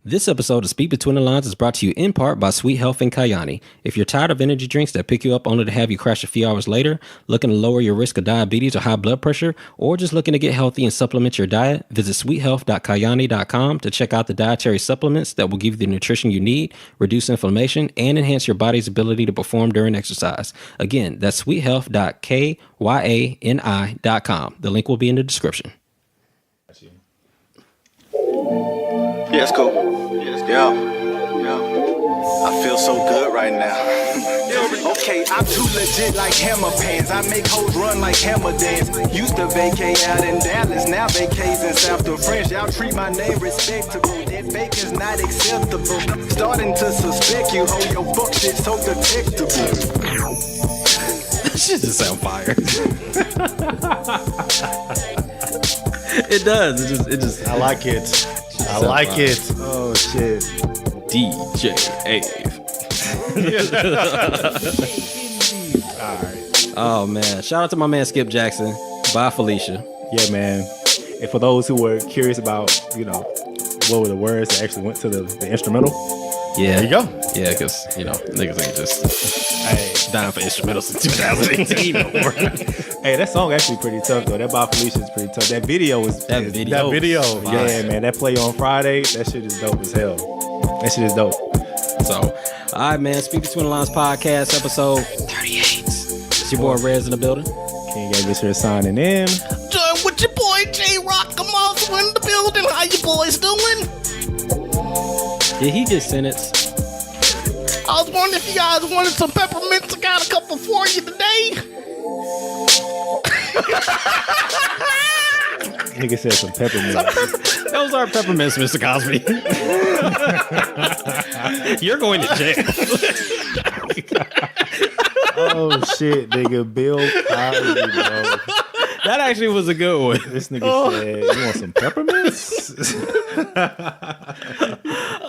This episode of Speak Between the Lines is brought to you in part by Sweet Health and Kayani. If you're tired of energy drinks that pick you up only to have you crash a few hours later, looking to lower your risk of diabetes or high blood pressure, or just looking to get healthy and supplement your diet, visit sweethealth.kayani.com to check out the dietary supplements that will give you the nutrition you need, reduce inflammation, and enhance your body's ability to perform during exercise. Again, that's sweethealth.kayani.com. The link will be in the description. Yeah, it's cool. Yeah. I feel so good right now. Okay, I'm too legit like hammer pants. I make hoes run like hammer dance. Used to vacay out in Dallas, now vacays in South of French. Y'all treat my name respectable. That fake is not acceptable. Starting to suspect you, hold your fuck shit so detectable. That shit just sound fire. It does. It just. I like it. I like it. Oh shit. DJ Ave. Alright. Oh man. Shout out to my man Skip Jackson. Bye Felicia. Yeah, man. And for those who were curious about, what were the words that actually went to the instrumental? Yeah. There you go. Yeah, because, niggas ain't just dying for instrumentals in 2018 no more. Hey, that song actually pretty tough, though. That by Felicia is pretty tough. That video is... That video. Yeah, man. That play on Friday, that shit is dope as hell. That shit is dope. So, all right, man. Speak Between the Lines podcast, episode 38. It's your boy Rez in the building. King Gavis here signing in. Join with your boy J-Rock. I'm also in the building. How you boys doing? Did he get sentenced? I was wondering if you guys wanted some peppermints. I got a couple for you today. Nigga said some peppermint. Those are peppermints, Mr. Cosby. You're going to jail. Oh, shit, nigga. Bill Cosby, bro. That actually was a good one. This nigga said, you want some peppermints?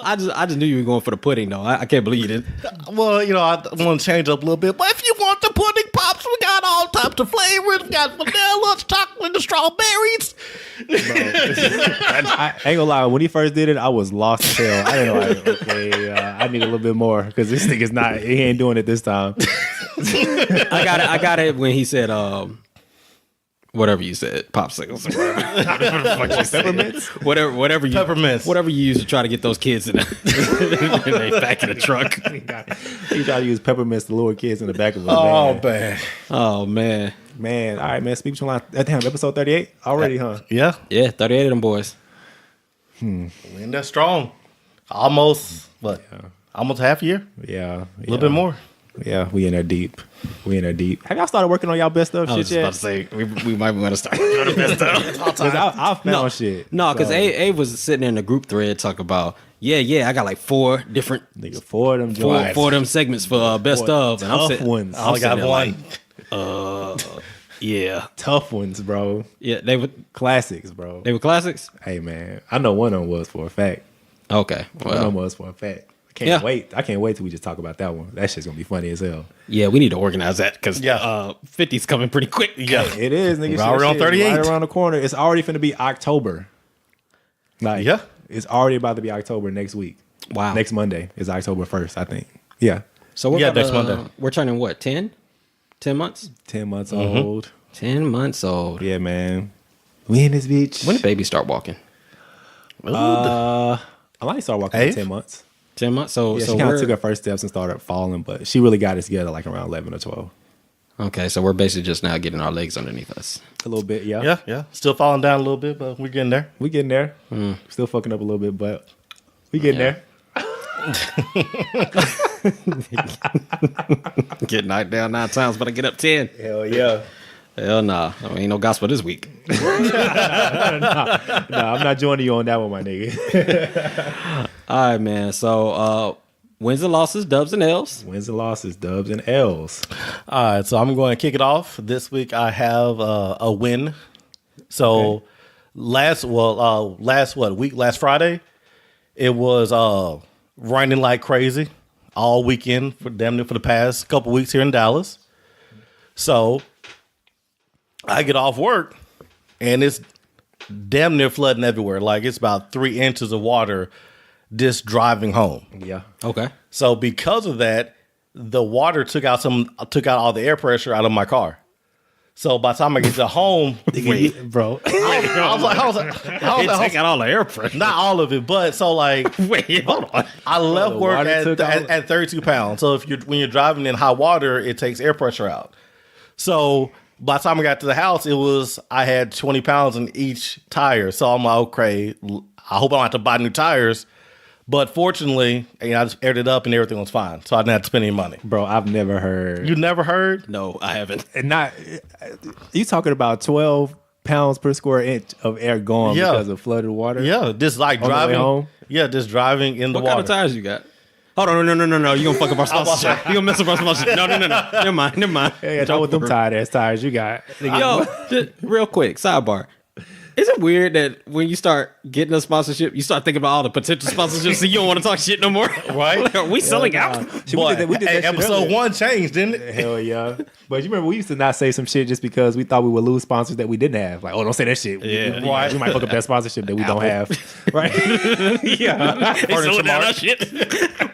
I just knew you were going for the pudding, though. I can't believe you didn't. Well, I want to change up a little bit. But if you want the pudding pops, we got all types of flavors. We got vanilla, chocolate, and strawberries. I ain't gonna lie, when he first did it, I was lost as hell. I didn't know, I need a little bit more because this nigga's he ain't doing it this time. I got it when he said, whatever you said, popsicles, Peppermints, whatever you Peppermints. whatever you use to try to get those kids in the back of the truck. He tried to use peppermints to lure kids in the back of a van. Man. Oh man, All right, man. Speak between lines. Damn, episode 38 already, huh? Yeah. 38 of them boys. And that's strong. Almost, almost half a year? Yeah, A little bit more. Yeah, we in there deep. Have y'all started working on y'all best stuff I was shit just yet? about to say we might want to start doing the best stuff. Because I found shit. No, because A was sitting in the group thread talking about I got like 4 different Nigga, 4 of them four joints. of them segments for best of, and I'm Tough sitting, ones. I'm I got sitting there one. like, yeah, Tough ones, bro. yeah, they were Classics, bro. classics. Hey, man. I know one of them was for a fact. Okay, One of them well, was for a fact. Yeah. I can't wait till we just talk about that one. That shit's gonna be funny as hell. yeah, we need to organize that because 50's 50's coming pretty quick. Yeah. It is, nigga. We're already on 38. Right around the corner. It's already finna be October. Like, Yeah. It's already about to be October next week. Wow. Next Monday is October 1st, I think. Yeah. So we're Yeah, about next to, Monday. we're turning what 10 months? 10 months Mm-hmm. old. 10 months old. Yeah, man. We in this bitch. When did baby start walking? I might start walking in 10 months. 10 months. So Yeah, so she kind we're of took her first steps and started falling, but she really got it together like around 11 or 12. okay. So we're basically just now getting our legs underneath us. A little bit, yeah. Yeah. Still falling down a little bit, but we're getting there. We getting there. Still fucking up a little bit, but we getting there. Get knocked down 9 times, but I get up 10. Hell yeah. Hell nah. Ain't no gospel this week. Nah, I'm not joining you on that one, my nigga. All right, man. So wins and losses, dubs and L's. Wins and losses, dubs and L's. All right, so I'm going to kick it off. This week I have a win. So last Friday, it was raining like crazy all weekend for damn near for the past couple weeks here in Dallas. So I get off work and it's damn near flooding everywhere. Like it's about 3 inches of water just driving home. Yeah. Okay. So because of that, the water took out all the air pressure out of my car. So by the time I get to home, Bro. I was like, Take out all the air pressure. not all of it, but so like, Wait, hold on. I left the work water took out- at 32 pounds. So when you're driving in hot water, it takes air pressure out. So by the time I got to the house, I had 20 pounds in each tire. So I'm like, okay, I hope I don't have to buy new tires. But fortunately, I just aired it up and everything was fine. So I didn't have to spend any money. Bro, I've never heard. You never heard? No, I haven't. And not you talking about 12 pounds per square inch of air gone Yeah. because of flooded water? Yeah, just like On the way driving home? Yeah, just driving in the What water. kind of tires you got? Hold on, no. You gonna fuck up our sponsorship. You gonna mess up our sponsorship. No. Never mind. Yeah, know what them tired ass tires you got. Yo, just real quick, sidebar. Is it weird that when you start getting a sponsorship, you start thinking about all the potential sponsorships, so you don't want to talk shit no more? Right? Like, are we selling out? Shit, Boy, we did that shit episode earlier. 1 changed, didn't it? Hell yeah. But you remember we used to not say some shit just because we thought we would lose sponsors that we didn't have. Like, oh, don't say that shit. Yeah. We might fuck up that sponsorship that we don't have. Right? Yeah. They selling out our shit.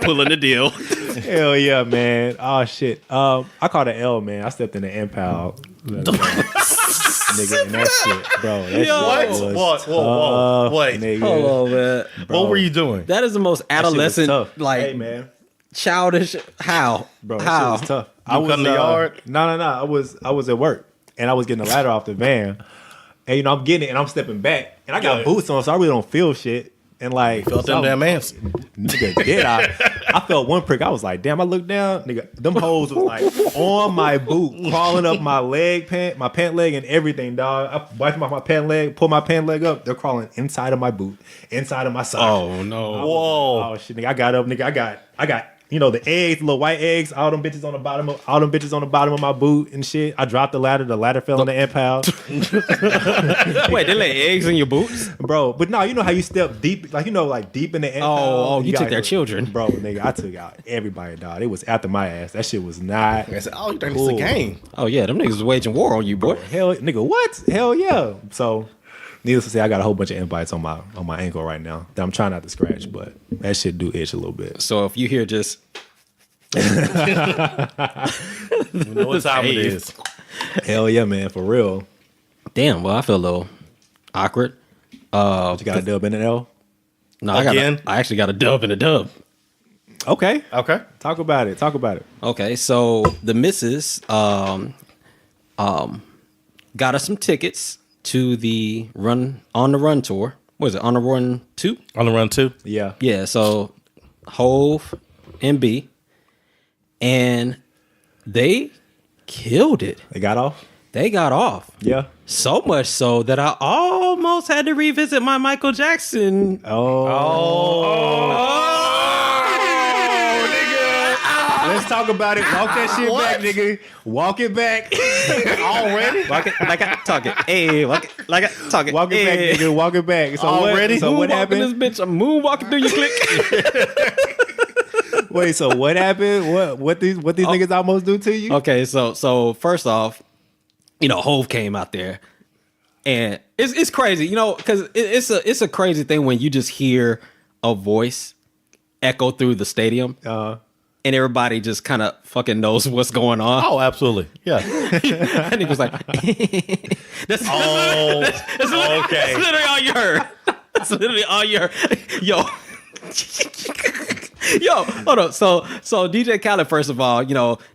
Pulling the deal. Hell yeah, man. Oh shit. I caught an L, man. I stepped in the impound. Nigga, and that shit, bro. That Yo. shit What? was Whoa. tough, Wait. nigga. Hold on, man. What were you doing? That is the most That shit was adolescent, tough. like hey, man. childish. How, Bro, that how? shit was tough. You cut in the yard? No. I was at work and I was getting the ladder off the van. And I'm getting it and I'm stepping back. And I got boots on, so I really don't feel shit. And like Felt them damn ants. nigga, did I felt one prick. I was like, damn, I looked down, nigga. Them hoes was like on my boot, crawling up my my pant leg and everything, dog. I wiped my pant leg, pull my pant leg up. They're crawling inside of my boot, inside of my sock. Oh no! Whoa. Oh shit, nigga. I got up, nigga. I got you know the eggs, the little white eggs, all them bitches on the bottom of my boot and shit. I dropped the ladder fell in the impound. Wait, they lay eggs in your boots? Bro, but no, you know how you step deep, like deep in the impound. Oh, you took gotta- their children. Bro, nigga, I took out everybody, dog. It was after my ass. That shit was not I said, oh, you think cool. it's a game? Oh yeah, them niggas was waging war on you, boy. Hell, nigga, what? Hell yeah. So, needless to say, I got a whole bunch of invites on my ankle right now that I'm trying not to scratch, but that shit do itch a little bit. So if you hear just You know what time it is. Hell yeah, man, for real. damn, well, I feel a little awkward. You got a dub in an L? No, Again? I actually got a dub and a dub. Okay. Okay. Talk about it. Okay, so the missus got us some tickets to the On the Run tour. What is it? On the Run 2? On the run too. Yeah. Yeah, so Hove and B, and they killed it. They got off? They got off. Yeah. So much so that I almost had to revisit my Michael Jackson. Let's talk about it. Walk that shit back, nigga. Walk it back. Already? Walk it like I talk it. Hey, walk it like I talk it. Walk it back, nigga. Walk it back. So Already? What Moonwalking happened? this bitch. I'm moonwalking through your clique. Wait, so what happened? What these niggas almost do to you? Okay, so first off, Hove came out there, and it's crazy, because it's a crazy thing when you just hear a voice echo through the stadium, and everybody just kind of fucking knows what's going on. Oh, absolutely. Yeah. And he was like, that's Okay. literally all you heard. That's literally all you heard. Yo, hold on. So DJ Khaled, first of all,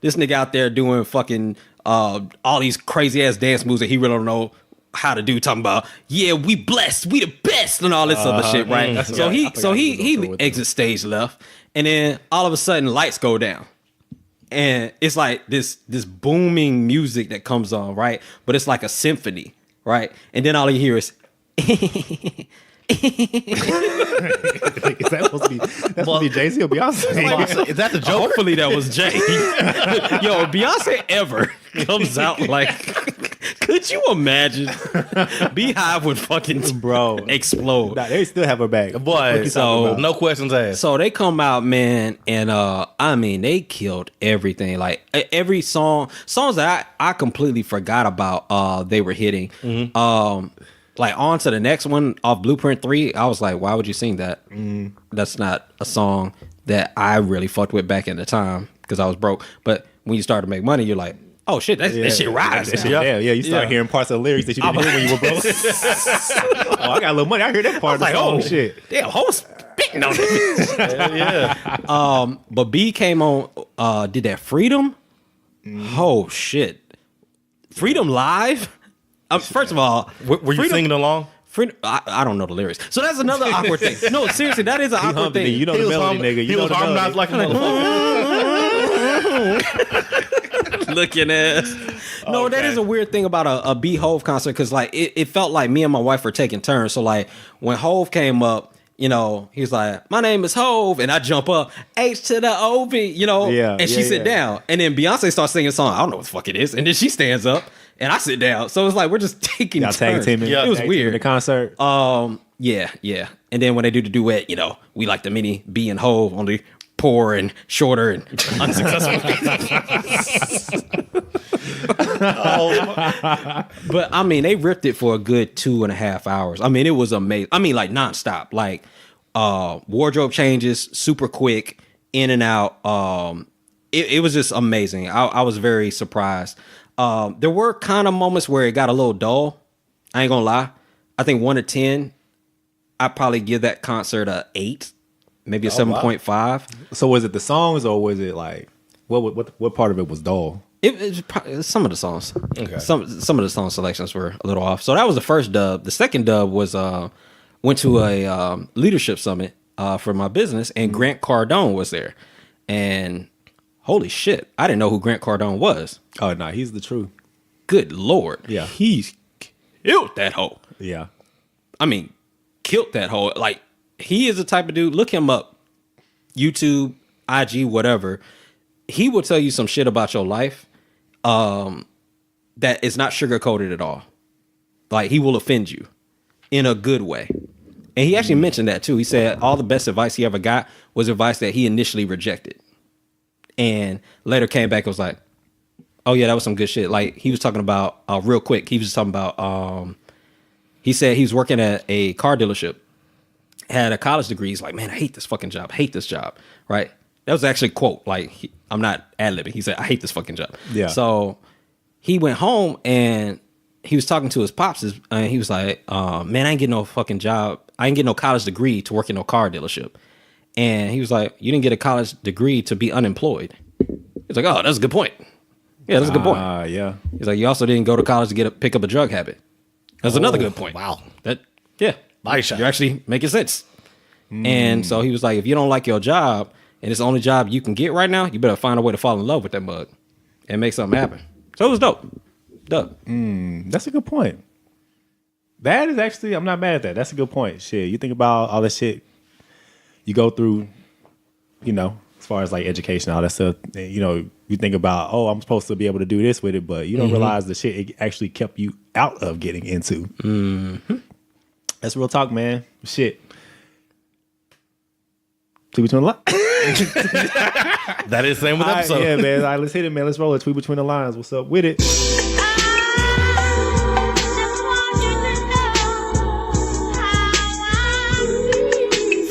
this nigga out there doing fucking all these crazy ass dance moves that he really don't know how to do. Talking about, yeah, we blessed, we the best, and all this other shit, right? So he exits stage left, and then all of a sudden lights go down. And it's like this booming music that comes on, right? But it's like a symphony, right? And then all you hear is That's supposed to be Jay-Z or Beyonce. Is that the joke? hopefully that was Jay. Yo, Beyonce ever comes out like, could you imagine? Beehive would fucking Bro. explode. Nah, they still have her back. Boy, So- no questions asked. So they come out, man, and they killed everything. Like every songs that I completely forgot about they were hitting. Like on to the next one off Blueprint 3, I was like, why would you sing that? That's not a song that I really fucked with back in the time because I was broke. But when you start to make money, you're like, oh shit, that shit rides. You start hearing parts of the lyrics that you didn't hear when you were broke. Oh, I got a little money. I hear that part of the song. oh Shit. Damn, whole spitting on this. Yeah. But B came on, did that Freedom. Oh shit, Freedom Live. First of all, Were you singing along? Freedom, I don't know the lyrics, so that's another awkward thing. No, seriously, that is an awkward thing. You know the melody, nigga. He was harmonized like a motherfucker. Looking ass. No, that is a weird thing about a B Hove concert because like it felt like me and my wife were taking turns. So like when Hove came up, you know, he's like, my name is Hove, and I jump up, H to the O-V, you know, and she sit down. And then Beyonce starts singing a song, I don't know what the fuck it is, and then she stands up, and I sit down. So it's like, we're just taking turns. Tag teaming. It was weird. The concert. Yeah. And then when they do the duet, you know, we like the mini B and Hove, only poor and shorter and unsuccessful. But I mean, they ripped it for a good 2.5 hours. I mean, it was amazing. I mean, like nonstop. Like wardrobe changes, super quick, in and out. It was just amazing. I was very surprised. There were kind of moments where it got a little dull. I ain't gonna lie. I think 1 to 10, I'd probably give that concert a 8, maybe a 7.5. Wow. So was it the songs or was it like what part of it was dull? It was probably some of the songs. Okay. Some of the song selections were a little off. So that was the first dub. The second dub was went to a leadership summit for my business, and Grant Cardone was there. And holy shit, I didn't know who Grant Cardone was. Oh no, he's the truth. Good Lord. Yeah. He's killed that hoe. Yeah. I mean, killed that hoe. Like, he is the type of dude, look him up. YouTube, IG, whatever. He will tell you some shit about your life that is not sugar-coated at all. Like, he will offend you in a good way. And he actually mentioned that, too. He said all the best advice he ever got was advice that he initially rejected. And later came back and was like, oh, yeah, that was some good shit. Like, he was talking about, real quick, he was talking about, he said he was working at a car dealership, had a college degree. He's like, man, I hate this fucking job. I hate this job, right? That was actually a quote. Like, I'm not ad-libbing. He said, I hate this fucking job. Yeah. So he went home and he was talking to his pops, and he was like, man, I ain't getting no fucking job. I ain't getting no college degree to work in no car dealership. And he was like, you didn't get a college degree to be unemployed. He's like, oh, that's a good point. Yeah, that's a good point. Yeah. He's like, you also didn't go to college to pick up a drug habit. That's another good point. Wow. Yeah. Nice shot. You're actually making sense. And so he was like, if you don't like your job and it's the only job you can get right now, you better find a way to fall in love with that mug and make something happen. So it was dope. That's a good point. That is actually, I'm not mad at that. That's a good point. Shit, you think about all the shit you go through, you know, as far as like education, all that stuff, you know, you think about, oh, I'm supposed to be able to do this with it, but you don't realize the shit it actually kept you out of getting into. That's real talk, man. Shit. Tweet between the lines. That is the same with the episode. Yeah, man. All right, let's hit it, man. Let's roll it. Tweet between the lines. What's up with it?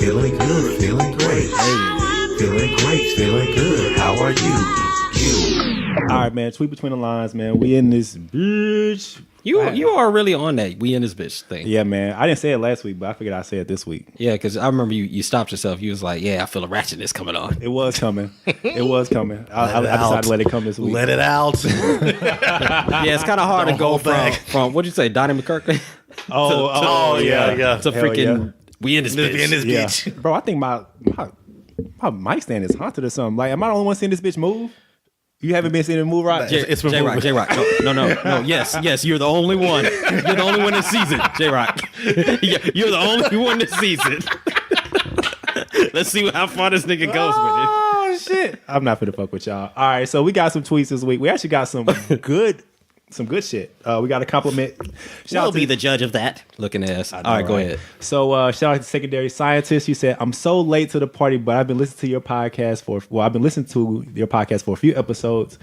Feeling good, feeling great. Hey, feeling great, feeling good. How are you? All right, man. Tweet between the lines, man. We in this bitch. You are really on that we in this bitch thing. Yeah, man. I didn't say it last week, but I figured I'd say it this week. Yeah, because I remember you stopped yourself. You was like, yeah, I feel a ratchetness coming on. It was coming. It was coming. I decided to let it come this week. Let it out. Yeah, it's kind of hard to go from what'd you say, Donnie McKirkland? Yeah. To freaking we in this bitch. Yeah. Bro, I think my mic stand is haunted or something. Like, am I the only one seeing this bitch move? You haven't been seeing it move, right? It's J-Rock. No. Yes. You're the only one. You're the only one that sees it, J-Rock. You're the only one that sees it. Let's see how far this nigga goes with it. Oh, shit. I'm not finna fuck with y'all. All right, so we got some tweets this week. We actually got some good some good shit. We got a compliment. I'll be the judge of that. Looking ass. All right, go ahead. So shout out to Secondary Scientist. You said, I'm so late to the party, but I've been listening to your podcast for a few episodes.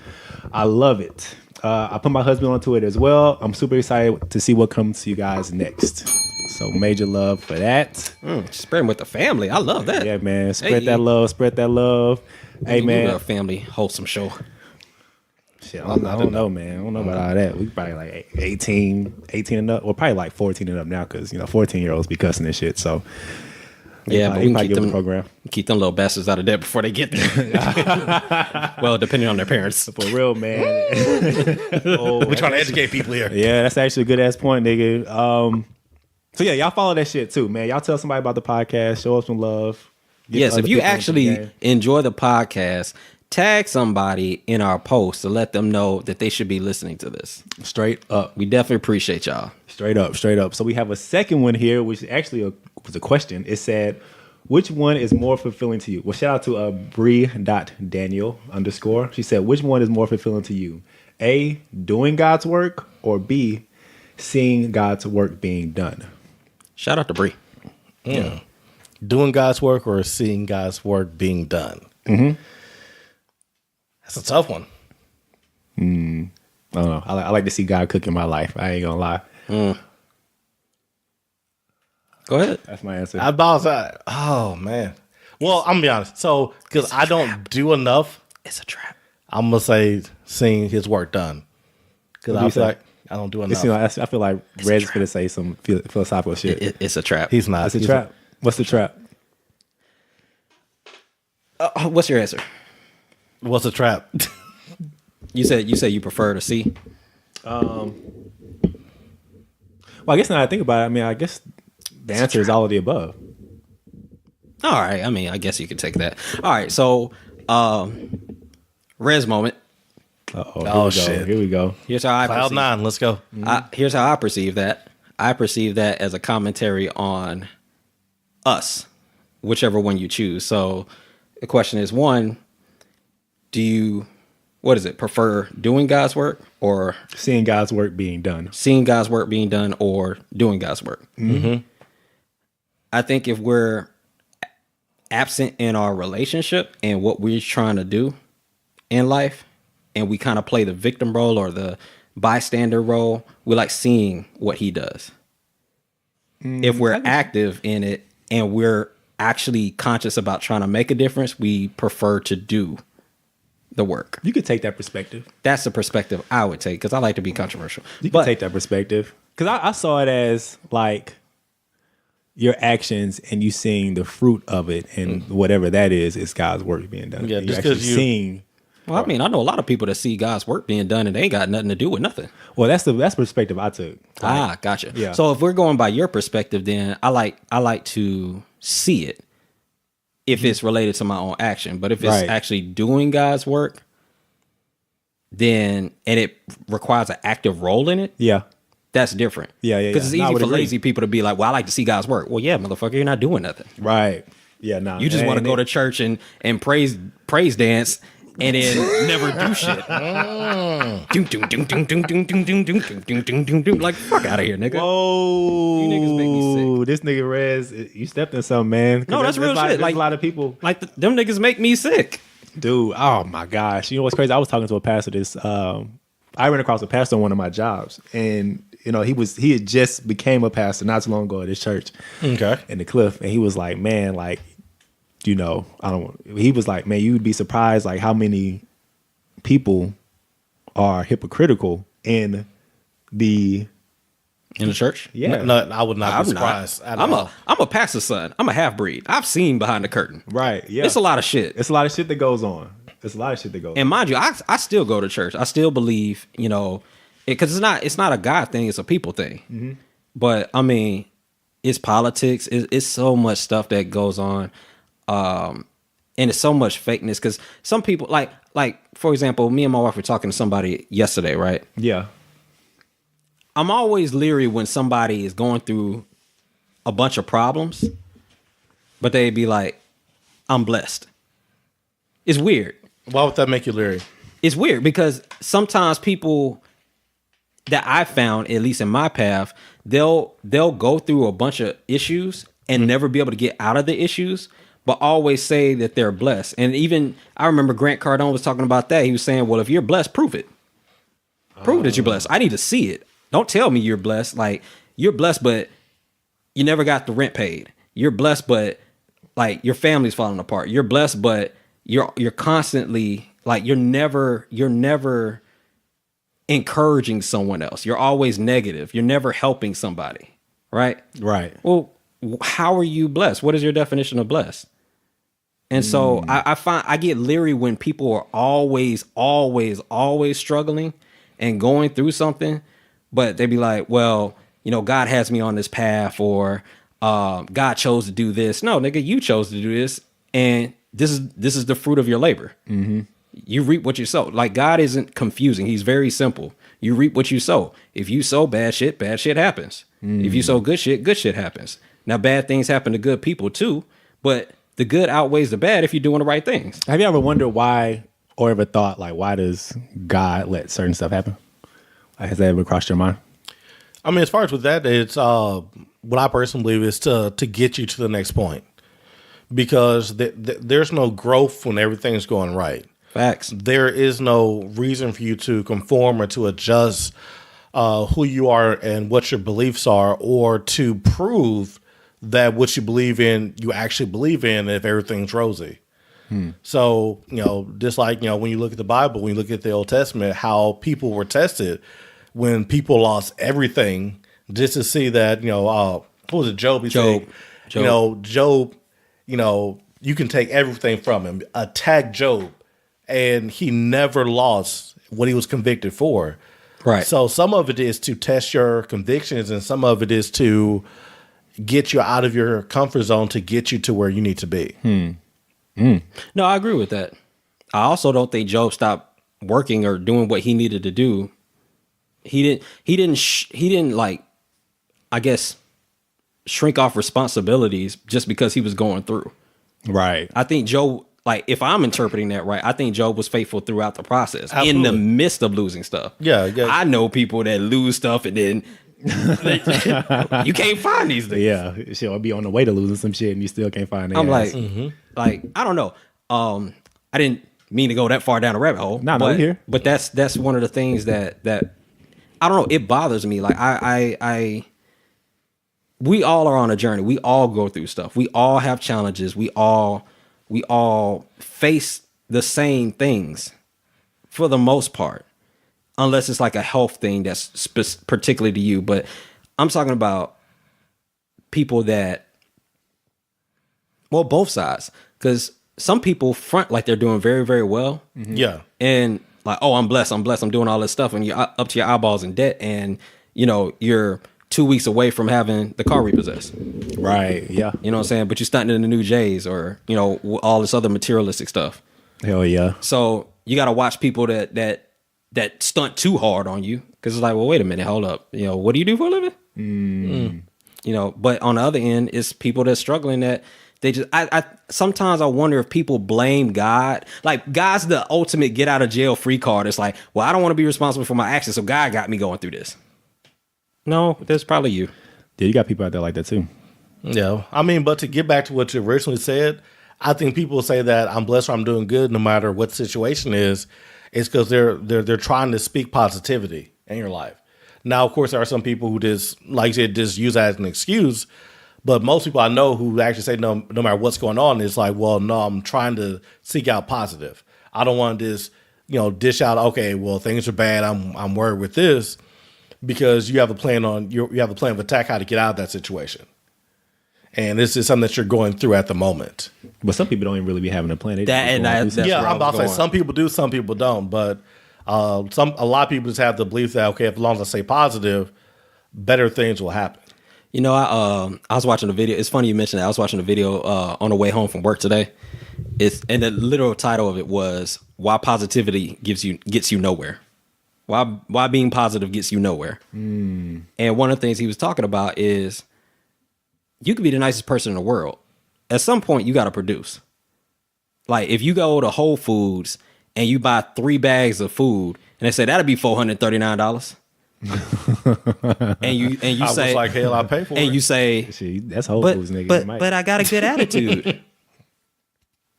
I love it. I put my husband onto it as well. I'm super excited to see what comes to you guys next. So major love for that. Spreading with the family. I love that. Yeah, man. Spread that love. Hey, man. A family wholesome show. Shit, I don't know, man. I don't know about all that. We probably like 18 and up. Well, probably like 14 and up now because, 14-year-olds be cussing and shit. So, yeah, but we can keep them little bastards out of there before they get there. Well, depending on their parents. For real, man. We're trying to educate people here. Yeah, that's actually a good-ass point, nigga. So, yeah, y'all follow that shit, too, man. Y'all tell somebody about the podcast. Show us some love. Yes, if you actually enjoy the podcast, tag somebody in our post to let them know that they should be listening to this. Straight up. We definitely appreciate y'all. Straight up. So we have a second one here, which actually was a question. It said, which one is more fulfilling to you? Well, shout out to Bree.Daniel _ She said, which one is more fulfilling to you? A, doing God's work, or B, seeing God's work being done? Shout out to Bree. Yeah. Doing God's work or seeing God's work being done? Mm-hmm. That's a tough one. I don't know. I like to see God cook in my life. I ain't gonna lie. Go ahead. That's my answer. Oh, man. Well, I'm gonna be honest. So, because I don't do enough, it's a trap. I'm gonna say seeing his work done. Because I feel like I don't do enough. I feel like Red's gonna say some philosophical shit. It's a trap. He's not. It's a trap. What's the trap? What's your answer? What's a trap? You said you prefer to see. Well, I guess now I think about it, I guess the answer is all of the above. All right. I guess you could take that. All right. So, Rez moment. Oh shit! Here we go. Here's how I Cloud 9. Let's go. Here's how I perceive that. I perceive that as a commentary on us, whichever one you choose. So, the question is: one, do you, prefer doing God's work or seeing God's work being done? Seeing God's work being done or doing God's work. Mm-hmm. I think if we're absent in our relationship and what we're trying to do in life, and we kind of play the victim role or the bystander role, we like seeing what he does. If we're active in it and we're actually conscious about trying to make a difference, we prefer to do the work. You could take that perspective. That's the perspective I would take because I like to be controversial. You can take that perspective because I saw it as like your actions and you seeing the fruit of it, and whatever that is God's work being done. Yeah, just because you're seeing. Well, I know a lot of people that see God's work being done and they ain't got nothing to do with nothing. Well, that's the perspective I took. Gotcha. Yeah. So if we're going by your perspective, then I like to see it if it's related to my own action. But if it's actually doing God's work, then and it requires an active role in it, that's different. Yeah. Because it's easy for lazy people to be like, "Well, I like to see God's work." Well, yeah, motherfucker, you're not doing nothing. Right. Yeah. No. You just want to go to church and praise dance. And then never do shit. Like, fuck out of here, nigga. Whoa. You niggas make me sick. This nigga Rez, you stepped in something, man. No, that's real shit. Like a lot of people. Like, them niggas make me sick. Dude, oh my gosh. You know what's crazy? I was talking to a pastor I ran across a pastor on one of my jobs. And, he had just became a pastor not too long ago at this church. Okay. In the Cliff. And he was like, man, like, he was like, man, you'd be surprised like how many people are hypocritical in the church. Yeah, no, I would not be surprised. I'm a pastor's son. I'm a half breed. I've seen behind the curtain. Right. Yeah, it's a lot of shit. It's a lot of shit that goes on. And mind you, I still go to church. I still believe, because it's not a God thing. It's a people thing. Mm-hmm. But it's politics. It's so much stuff that goes on. And it's so much fakeness because some people like for example, me and my wife were talking to somebody yesterday, right? Yeah. I'm always leery when somebody is going through a bunch of problems, but they'd be like, I'm blessed. It's weird. Why would that make you leery? It's weird because sometimes people that I found, at least in my path, they'll go through a bunch of issues and never be able to get out of the issues, but always say that they're blessed. And even I remember Grant Cardone was talking about that. He was saying, well, if you're blessed, prove it. Prove that you're blessed. I need to see it. Don't tell me you're blessed. Like, you're blessed, but you never got the rent paid. You're blessed, but like your family's falling apart. You're blessed, but you're constantly like you're never encouraging someone else. You're always negative. You're never helping somebody. Right? Right. Well, how are you blessed? What is your definition of blessed? And so I find I get leery when people are always struggling and going through something, but they be like, well, you know, God has me on this path, or God chose to do this. No, nigga, you chose to do this, and this is the fruit of your labor. Mm-hmm. You reap what you sow. Like, God isn't confusing. He's very simple. You reap what you sow. If you sow bad shit happens. If you sow good shit happens. Now, bad things happen to good people too, but the good outweighs the bad if you're doing the right things. Have you ever wondered why, or ever thought, like, why does God let certain stuff happen? Like, has that ever crossed your mind? I mean, as far as with that, it's what I personally believe is to get you to the next point, because there's no growth when everything's going right. Facts. There is no reason for you to conform or to adjust who you are and what your beliefs are, or to prove that what you believe in, you actually believe in if everything's rosy. So, you know, just like, you know, when you look at the Bible, when you look at the Old Testament, how people were tested when people lost everything, just to see that, you know, what was it, Job? Job. You know, Job, you know, you can take everything from him, attack Job, and he never lost what he was convicted for. Right. So some of it is to test your convictions, and some of it is to get you out of your comfort zone to get you to where you need to be. No, I agree with that. I also don't think Job stopped working or doing what he needed to do. He didn't like, I guess, shrink off responsibilities just because he was going through. Right. I think Job, like, if I'm interpreting that right, I think Job was faithful throughout the process. Absolutely. In the midst of losing stuff. Yeah. I know people that lose stuff and then you can't find these things. Yeah. She'll be on the way to losing some shit and you still can't find it. I'm like, I don't know. I didn't mean to go that far down a rabbit hole. No, here. But that's one of the things that I don't know. It bothers me. Like we all are on a journey. We all go through stuff. We all have challenges. We all face the same things for the most part, unless it's like a health thing that's particularly to you. But I'm talking about people that, well, both sides, because some people front like they're doing very, very well. Mm-hmm. Yeah. And like, oh, I'm blessed. I'm doing all this stuff. And you're up to your eyeballs in debt. And, you know, you're 2 weeks away from having the car repossessed. Right. Yeah. You know what I'm saying? But you're stunting in the new J's or, you know, all this other materialistic stuff. Hell yeah. So you got to watch people that stunt too hard on you. Because it's like, well, wait a minute. Hold up. You know, what do you do for a living? You know, but on the other end, it's people that's struggling that they just, I sometimes I wonder if people blame God. Like, God's the ultimate get out of jail free card. It's like, well, I don't want to be responsible for my actions, so God got me going through this. No, there's probably you. Yeah, you got people out there like that too. Yeah. I mean, but to get back to what you originally said, I think people say that I'm blessed or I'm doing good no matter what the situation is. It's because they're trying to speak positivity in your life. Now, of course, there are some people who just, like you said, just use that as an excuse. But most people I know who actually say no matter what's going on, it's like, well, no, I'm trying to seek out positive. I don't want to just, you know, dish out, okay, well, things are bad. I'm worried with this, because you have a plan you have a plan of attack how to get out of that situation. And this is something that you're going through at the moment. But some people don't even really be having a plan. I'm about to say some people do, some people don't. But a lot of people just have the belief that, okay, as long as I stay positive, better things will happen. You know, I was watching a video. It's funny you mentioned that. I was watching a video on the way home from work today. And the literal title of it was "Why Positivity Gets You Nowhere." Why being positive gets you nowhere. And one of the things he was talking about is you could be the nicest person in the world. At some point, you got to produce. Like, if you go to Whole Foods and you buy 3 bags of food and they say that'll be $439, and you I say was like, hell, I pay for it. and you say, See, that's Whole but Foods, nigga. but I got a good attitude.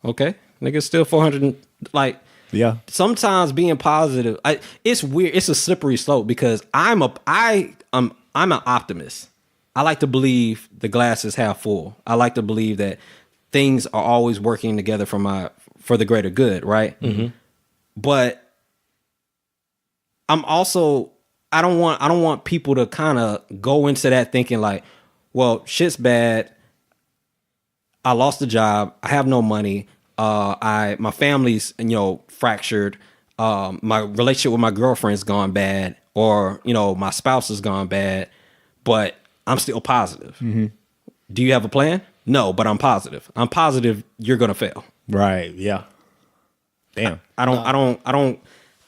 Okay, nigga, still 400. Like, yeah. sometimes being positive, it's weird. It's a slippery slope because I'm an optimist. I like to believe the glass is half full. I like to believe that things are always working together for the greater good, right? Mm-hmm. But I'm also I don't want people to kind of go into that thinking like, well, shit's bad. I lost the job. I have no money. My family's fractured. My relationship with my girlfriend's gone bad, or my spouse has gone bad. But I'm still positive. Mm-hmm. Do you have a plan? No, but I'm positive. I'm positive you're gonna fail. Right. Yeah. Damn. I don't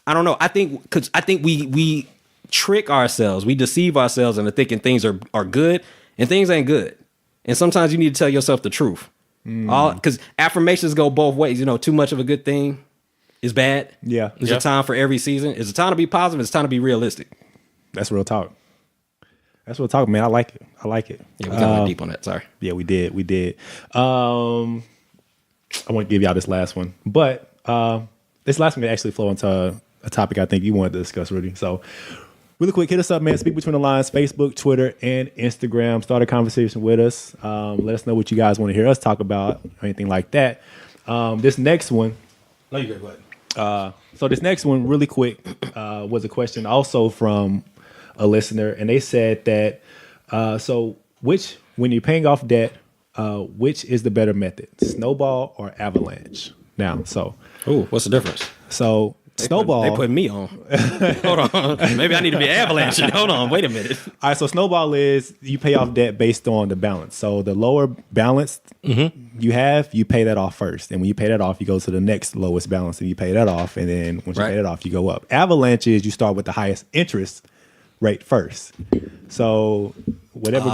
know. I think we trick ourselves. We deceive ourselves into thinking things are good, and things ain't good. And sometimes you need to tell yourself the truth. Because affirmations go both ways. Too much of a good thing is bad. Yeah. There's a time for every season. It's a time to be positive. It's time to be realistic. That's real talk. That's real talk, man. I like it. Yeah, we got deep on that. Sorry. Yeah, we did. I want to give y'all this last one, but this last one actually flow into a topic I think you wanted to discuss, Rudy. So really quick, hit us up, man. Speak Between the Lines, Facebook, Twitter, and Instagram. Start a conversation with us. Let us know what you guys want to hear us talk about, or anything like that. This next one. No, you're good. Go ahead. So this next one, really quick, was a question also from a listener, and they said that when you're paying off debt, which is the better method, Snowball or Avalanche? Now, What's the difference? So Snowball. They put me on. Hold on. Maybe I need to be Avalanche. Hold on. Wait a minute. All right. So Snowball is you pay off debt based on the balance. So the lower balance you have, you pay that off first. And when you pay that off, you go to the next lowest balance and you pay that off. And then once you pay that off, you go up. Avalanche is you start with the highest interest rate first. So whatever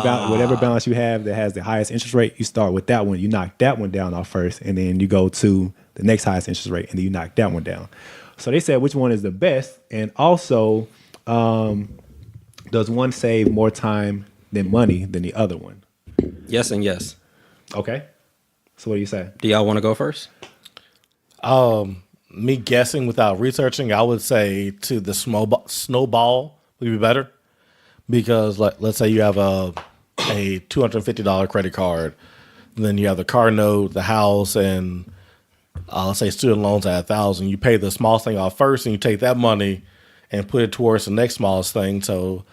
balance you have that has the highest interest rate, you start with that one. You knock that one down off first. And then you go to the next highest interest rate. And then you knock that one down. So they said which one is the best, and also does one save more time than money than the other one? Yes and yes. Okay. So what do you say? Do y'all want to go first? Me guessing without researching, I would say to the Snowball would be better, because let's say you have a $250 credit card, and then you have the car note, the house, and let's say student loans at $1,000. You pay the smallest thing off first, and you take that money and put it towards the next smallest thing. So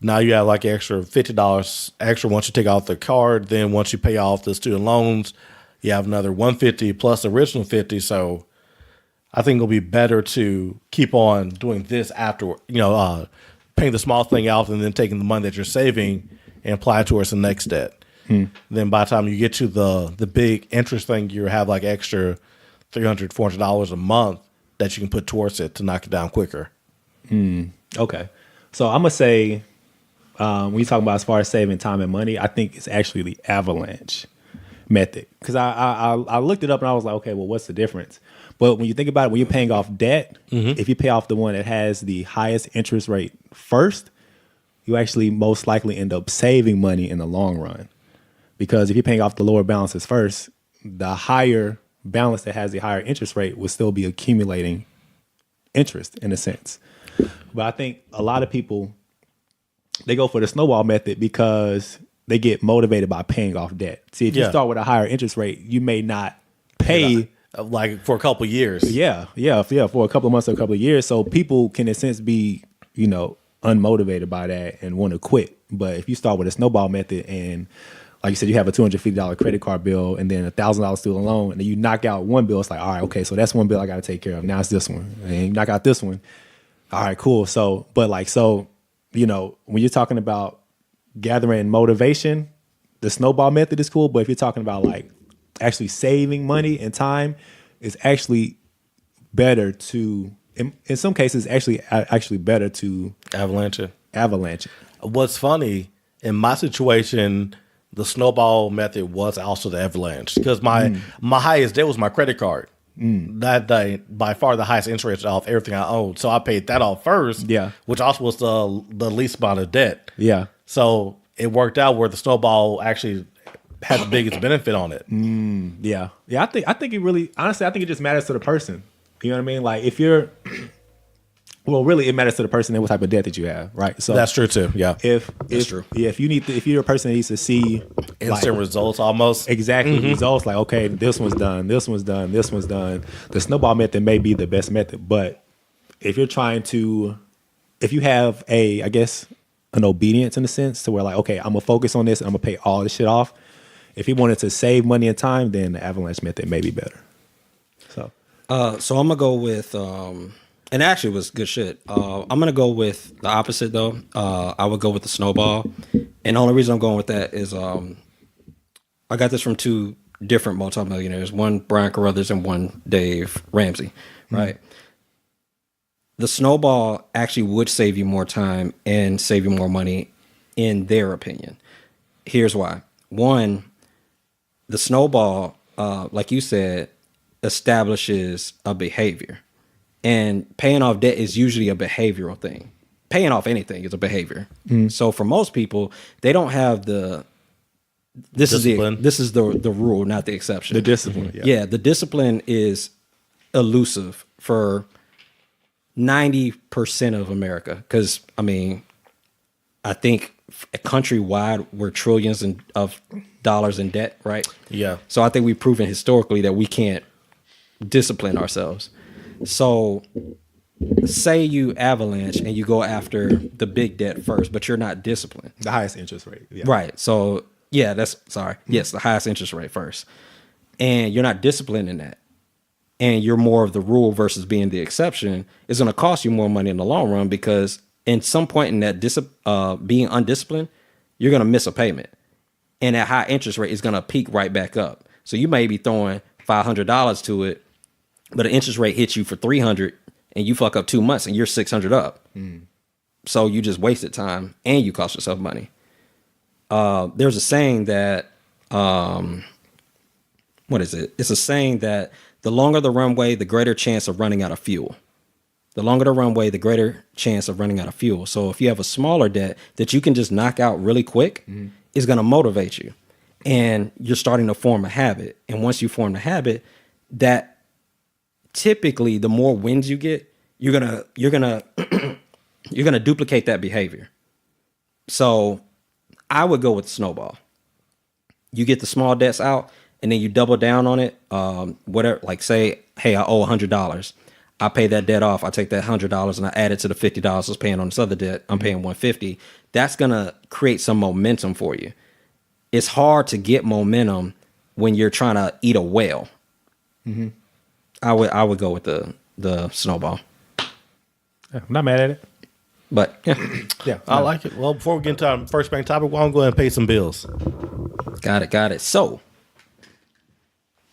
now you have like extra $50 extra once you take off the card. Then once you pay off the student loans, you have another $150 plus the original $50. So I think it'll be better to keep on doing this after, paying the small thing out and then taking the money that you're saving and apply it towards the next debt. Then by the time you get to the big interest thing, you have like extra $300, $400 a month that you can put towards it to knock it down quicker. Okay. So I'm going to say, when you talk about as far as saving time and money, I think it's actually the Avalanche method. Because I looked it up and I was like, okay, well, what's the difference? But when you think about it, when you're paying off debt, if you pay off the one that has the highest interest rate first, you actually most likely end up saving money in the long run. Because if you're paying off the lower balances first, the higher balance that has the higher interest rate will still be accumulating interest in a sense. But I think a lot of people, they go for the Snowball method because they get motivated by paying off debt. See, if you start with a higher interest rate, you may not pay like for a couple of years. Yeah, for a couple of months or a couple of years. So people can in a sense be, unmotivated by that and want to quit. But if you start with a Snowball method and like you said, you have a $250 credit card bill and then $1,000 student loan, and then you knock out one bill. It's like, all right, okay, so that's one bill I got to take care of. Now it's this one, and you knock out this one. All right, cool. So, when you're talking about gathering motivation, the Snowball method is cool. But if you're talking about like actually saving money and time, it's actually better to, in some cases, actually better to Avalanche. What's funny in my situation, the Snowball method was also the Avalanche, because my highest debt was my credit card. that day, by far the highest interest off everything I owed. So I paid that off first. Yeah. Which also was the least amount of debt. Yeah. So it worked out where the Snowball actually had the biggest benefit on it. Yeah. Yeah. I think it really, honestly, I think it just matters to the person. You know what I mean? Like if you're, well, really, it matters to the person and what type of debt that you have, right? So That's true too. Yeah. If true. Yeah, if you're a person that needs to see Instant results almost. exactly results, like okay, this one's done, this one's done, this one's done. The snowball method may be the best method, but if you're trying to, if you have I guess, an obedience in a sense to where like, okay, I'm gonna focus on this, and I'm gonna pay all this shit off. If you wanted to save money and time, then the Avalanche method may be better. So I'm gonna go with and actually it was good shit. I'm gonna go with the opposite though. I would go with the Snowball, and the only reason I'm going with that is I got this from two different multimillionaires, one Brian Carruthers and one Dave Ramsey, right? The Snowball actually would save you more time and save you more money, in their opinion. Here's why. One, the Snowball, like you said, establishes a behavior. And paying off debt is usually a behavioral thing. Paying off anything is a behavior. So for most people, they don't have the Discipline. This is the rule, not the exception. the discipline, Yeah, the discipline is elusive for 90% of America. Because, I mean, I think countrywide, we're trillions of dollars in debt, right? Yeah. So I think we've proven historically that we can't discipline ourselves. So say you Avalanche and you go after the big debt first, but you're not disciplined. the highest interest rate. Yeah. Right. So yeah, yes, the highest interest rate first. And you're not disciplined in that. And you're more of the rule versus being the exception. It's going to cost you more money in the long run, because in some point in that being undisciplined, you're going to miss a payment. And that high interest rate is going to peak right back up. So you may be throwing $500 to it, but the interest rate hits you for $300 and you fuck up 2 months and you're $600 up. So you just wasted time and you cost yourself money. There's a saying that, what is it? It's a saying that the longer the runway, the greater chance of running out of fuel. The longer the runway, the greater chance of running out of fuel. So if you have a smaller debt that you can just knock out really quick, it's going to motivate you. And you're starting to form a habit. And once you form the habit, that typically the more wins you get, you're gonna you're gonna duplicate that behavior. So I would go with Snowball. You get the small debts out, and then you double down on it. Whatever, like say, hey, I owe $100. I pay that debt off. I take that $100 and I add it to the $50 I was paying on this other debt. I'm paying $150. That's gonna create some momentum for you. It's hard to get momentum when you're trying to eat a whale. I would go with the Snowball. I'm not mad at it. But Yeah. I like it. Well, before we get into our first bank topic, why don't we go ahead and pay some bills? got it. So,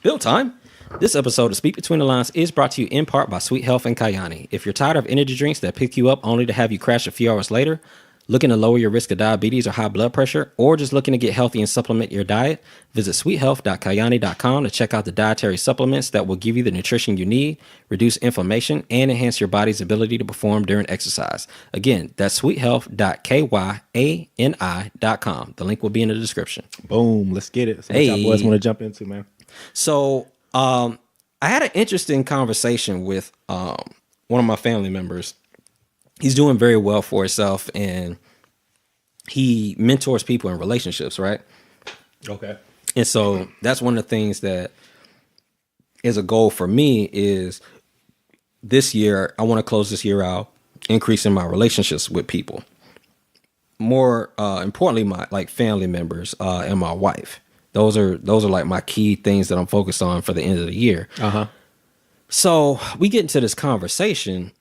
bill time. This episode of Speak Between the Lines is brought to you in part by Sweet Health and Kayani. If you're tired of energy drinks that pick you up only to have you crash a few hours later, looking to lower your risk of diabetes or high blood pressure, or just looking to get healthy and supplement your diet, visit sweethealth.kayani.com to check out the dietary supplements that will give you the nutrition you need, reduce inflammation, and enhance your body's ability to perform during exercise. Again, that's sweethealth.kayani.com. The link will be in the description. Boom. Let's get it. So what Hey. y'all boys want to jump into, man? So I had an interesting conversation with one of my family members. He's doing very well for himself, and he mentors people in relationships, right? Okay. And so that's one of the things that is a goal for me is this year, I want to close this year out, increasing my relationships with people. More importantly, my like family members and my wife. Those are like my key things that I'm focused on for the end of the year. So we get into this conversation,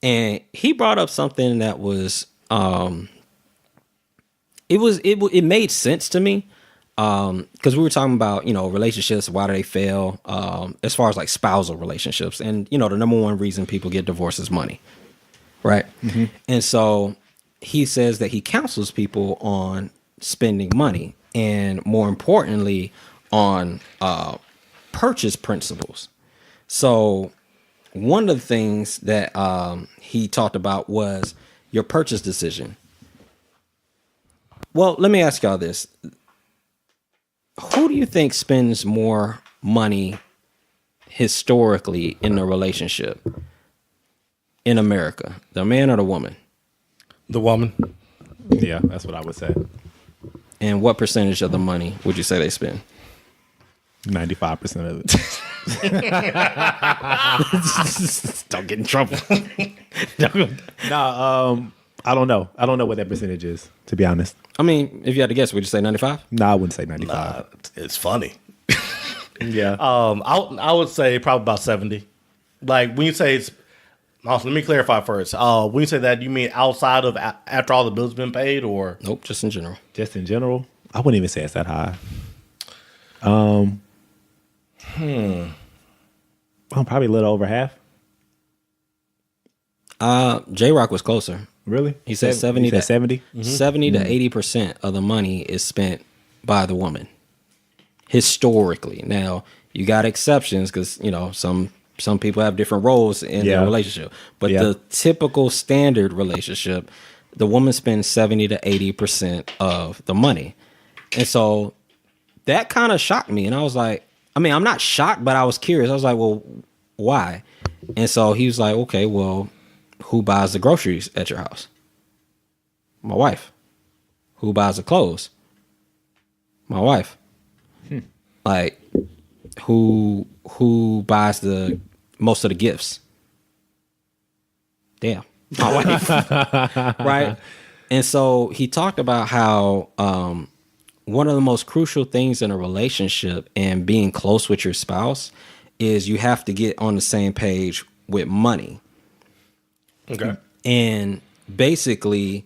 and he brought up something that was it made sense to me, because we were talking about, relationships, why do they fail, as far as like spousal relationships, and the number one reason people get divorced is money, right? And so he says that he counsels people on spending money, and more importantly on purchase principles, So one of the things that he talked about was your purchase decision. Well, let me ask y'all this. Who do you think spends more money historically in a relationship in America? The man or the woman? The woman. Yeah, that's what I would say. And what percentage of the money would you say they spend? 95% of it. Don't get in trouble. I don't know. I don't know what that percentage is, to be honest. I mean, if you had to guess, would you say 95? No, I wouldn't say 95. It's funny. Yeah. I would say probably about 70. Like when you say it's, also, let me clarify first. When you say that, you mean outside of after all the bills have been paid, or Nope, just in general. Just in general, I wouldn't even say it's that high. Probably a little over half. J-Rock was closer. Really? He said 70 to 70. 70 to 80% of the money is spent by the woman historically. Now, you got exceptions because, you know, some people have different roles in their relationship. But the typical standard relationship, the woman spends 70 to 80% of the money. And so that kind of shocked me. And I was like, I mean, I'm not shocked, but I was curious. I was like, well, why? And so he was like, okay, well, who buys the groceries at your house? My wife. Who buys the clothes? My wife. Like, who buys the most of the gifts? Damn, my wife. Right? And so he talked about how one of the most crucial things in a relationship and being close with your spouse is you have to get on the same page with money. okay, And basically,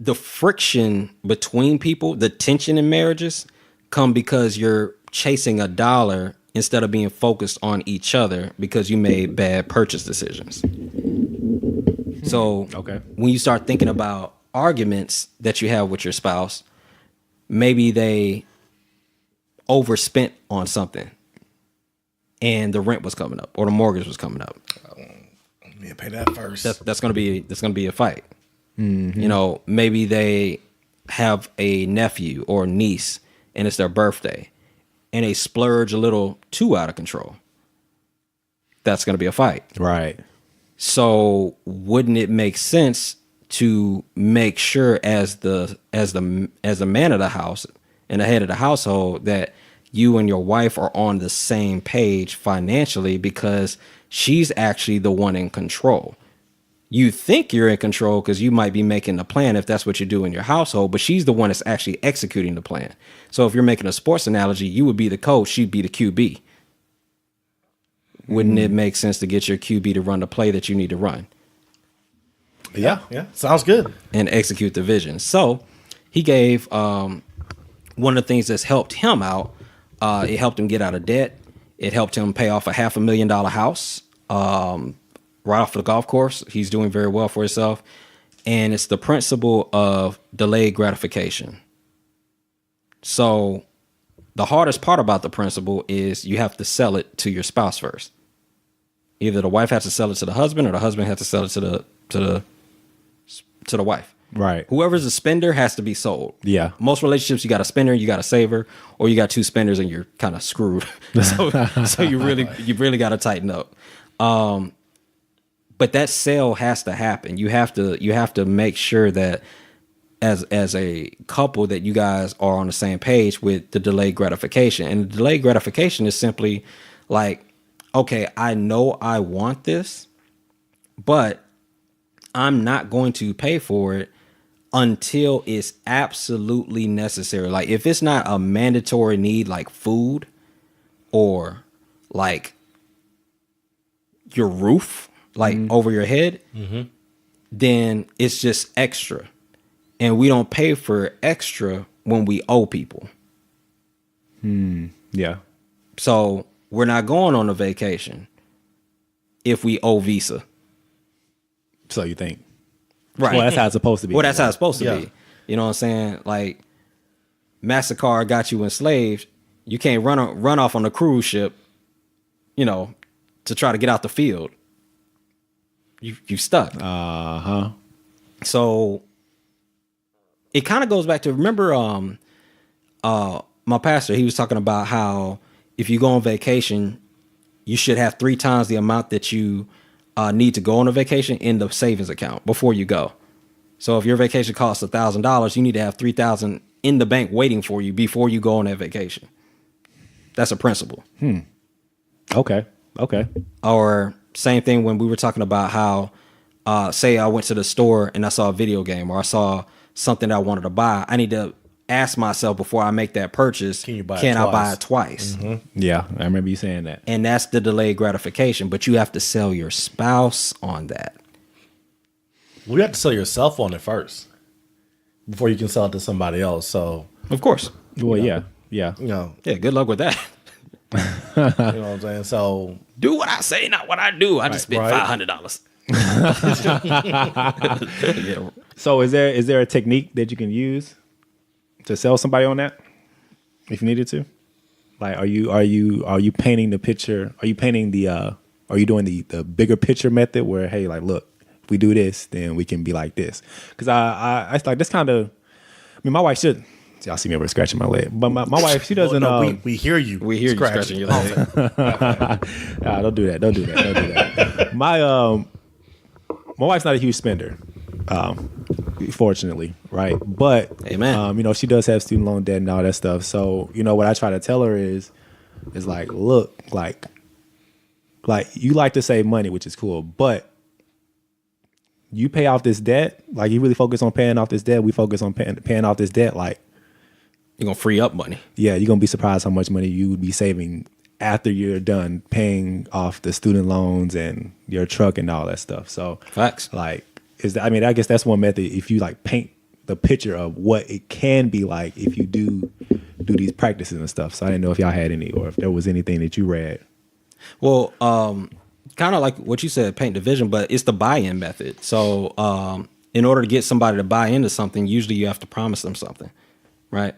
the friction between people, the tension in marriages, come because you're chasing a dollar instead of being focused on each other because you made bad purchase decisions. So when you start thinking about arguments that you have with your spouse, maybe they overspent on something and the rent was coming up or the mortgage was coming up. yeah, pay that first. That's gonna be a fight. You know, maybe they have a nephew or niece and it's their birthday and they splurge a little too out of control. That's gonna be a fight. Right. So wouldn't it make sense to make sure as the man of the house and the head of the household that you and your wife are on the same page financially because she's actually the one in control. You think you're in control because you might be making the plan if that's what you do in your household, but she's the one that's actually executing the plan. So if you're making a sports analogy, you would be the coach, she'd be the QB. Wouldn't it make sense to get your QB to run the play that you need to run? Yeah, sounds good. And execute the vision. So he gave one of the things that's helped him out. It helped him get out of debt. It helped him pay off a $500,000 house right off the golf course. He's doing very well for himself. And it's the principle of delayed gratification. So the hardest part about the principle is you have to sell it to your spouse first. Either the wife has to sell it to the husband or the husband has to sell it to the wife. Right. Whoever's a spender has to be sold. Yeah. Most relationships, you got a spender, you got a saver, or you got two spenders and you're kind of screwed. so you really got to tighten up. But that sale has to happen. You have to make sure that as a couple that you guys are on the same page with the delayed gratification. And the delayed gratification is simply like, okay, I know I want this, but I'm not going to pay for it until it's absolutely necessary. Like if it's not a mandatory need like food or like your roof, like over your head, then it's just extra. And we don't pay for extra when we owe people. Yeah. So we're not going on a vacation if we owe Visa. So you think. Right. Well, that's how it's supposed to be. Well, that's how it's supposed to Yeah. be. You know what I'm saying? Like MasterCard got you enslaved. You can't run off on a cruise ship to try to get out the field, you stuck. So it kind of goes back to, remember my pastor, he was talking about how if you go on vacation, you should have 3 times the amount that you need to go on a vacation in the savings account before you go. So if your vacation costs $1,000, you need to have $3,000 in the bank waiting for you before you go on that vacation. That's a principle. Okay. Or same thing when we were talking about how, say I went to the store and I saw a video game or I saw something that I wanted to buy. I need to ask myself before I make that purchase, can I buy it twice? Yeah, I remember you saying that. And that's the delayed gratification, but you have to sell your spouse on that. Well, you have to sell yourself on it first before you can sell it to somebody else. So, of course. Well, yeah. Yeah, good luck with that. You know what I'm saying? So, do what I say, not what I do. I just spent $500. Yeah. So is there a technique that you can use to sell somebody on that if you needed to? Like, are you painting the picture? Are you painting are you doing the bigger picture method where, hey, like, look, if we do this, then we can be like this? Because I like this kind of. I mean, my wife should. Y'all see me over scratching my leg, but my wife, she doesn't. We hear you. We hear you scratching your leg. Don't do that. Don't do that. My wife's not a huge spender, fortunately, right? But amen. She does have student loan debt and all that stuff. So what I try to tell her is like, look, like you like to save money, which is cool, but you pay off this debt. Like, you really focus on paying off this debt. We focus on paying off this debt. Like, you're gonna free up money. Yeah, you're gonna be surprised how much money you would be saving after you're done paying off the student loans and your truck and all that stuff. So facts. Like, I guess that's one method. If you like paint the picture of what it can be like if you do these practices and stuff. So I didn't know if y'all had any, or if there was anything that you read. Well, kind of like what you said, paint the vision, but it's the buy-in method. So in order to get somebody to buy into something, usually you have to promise them something, right?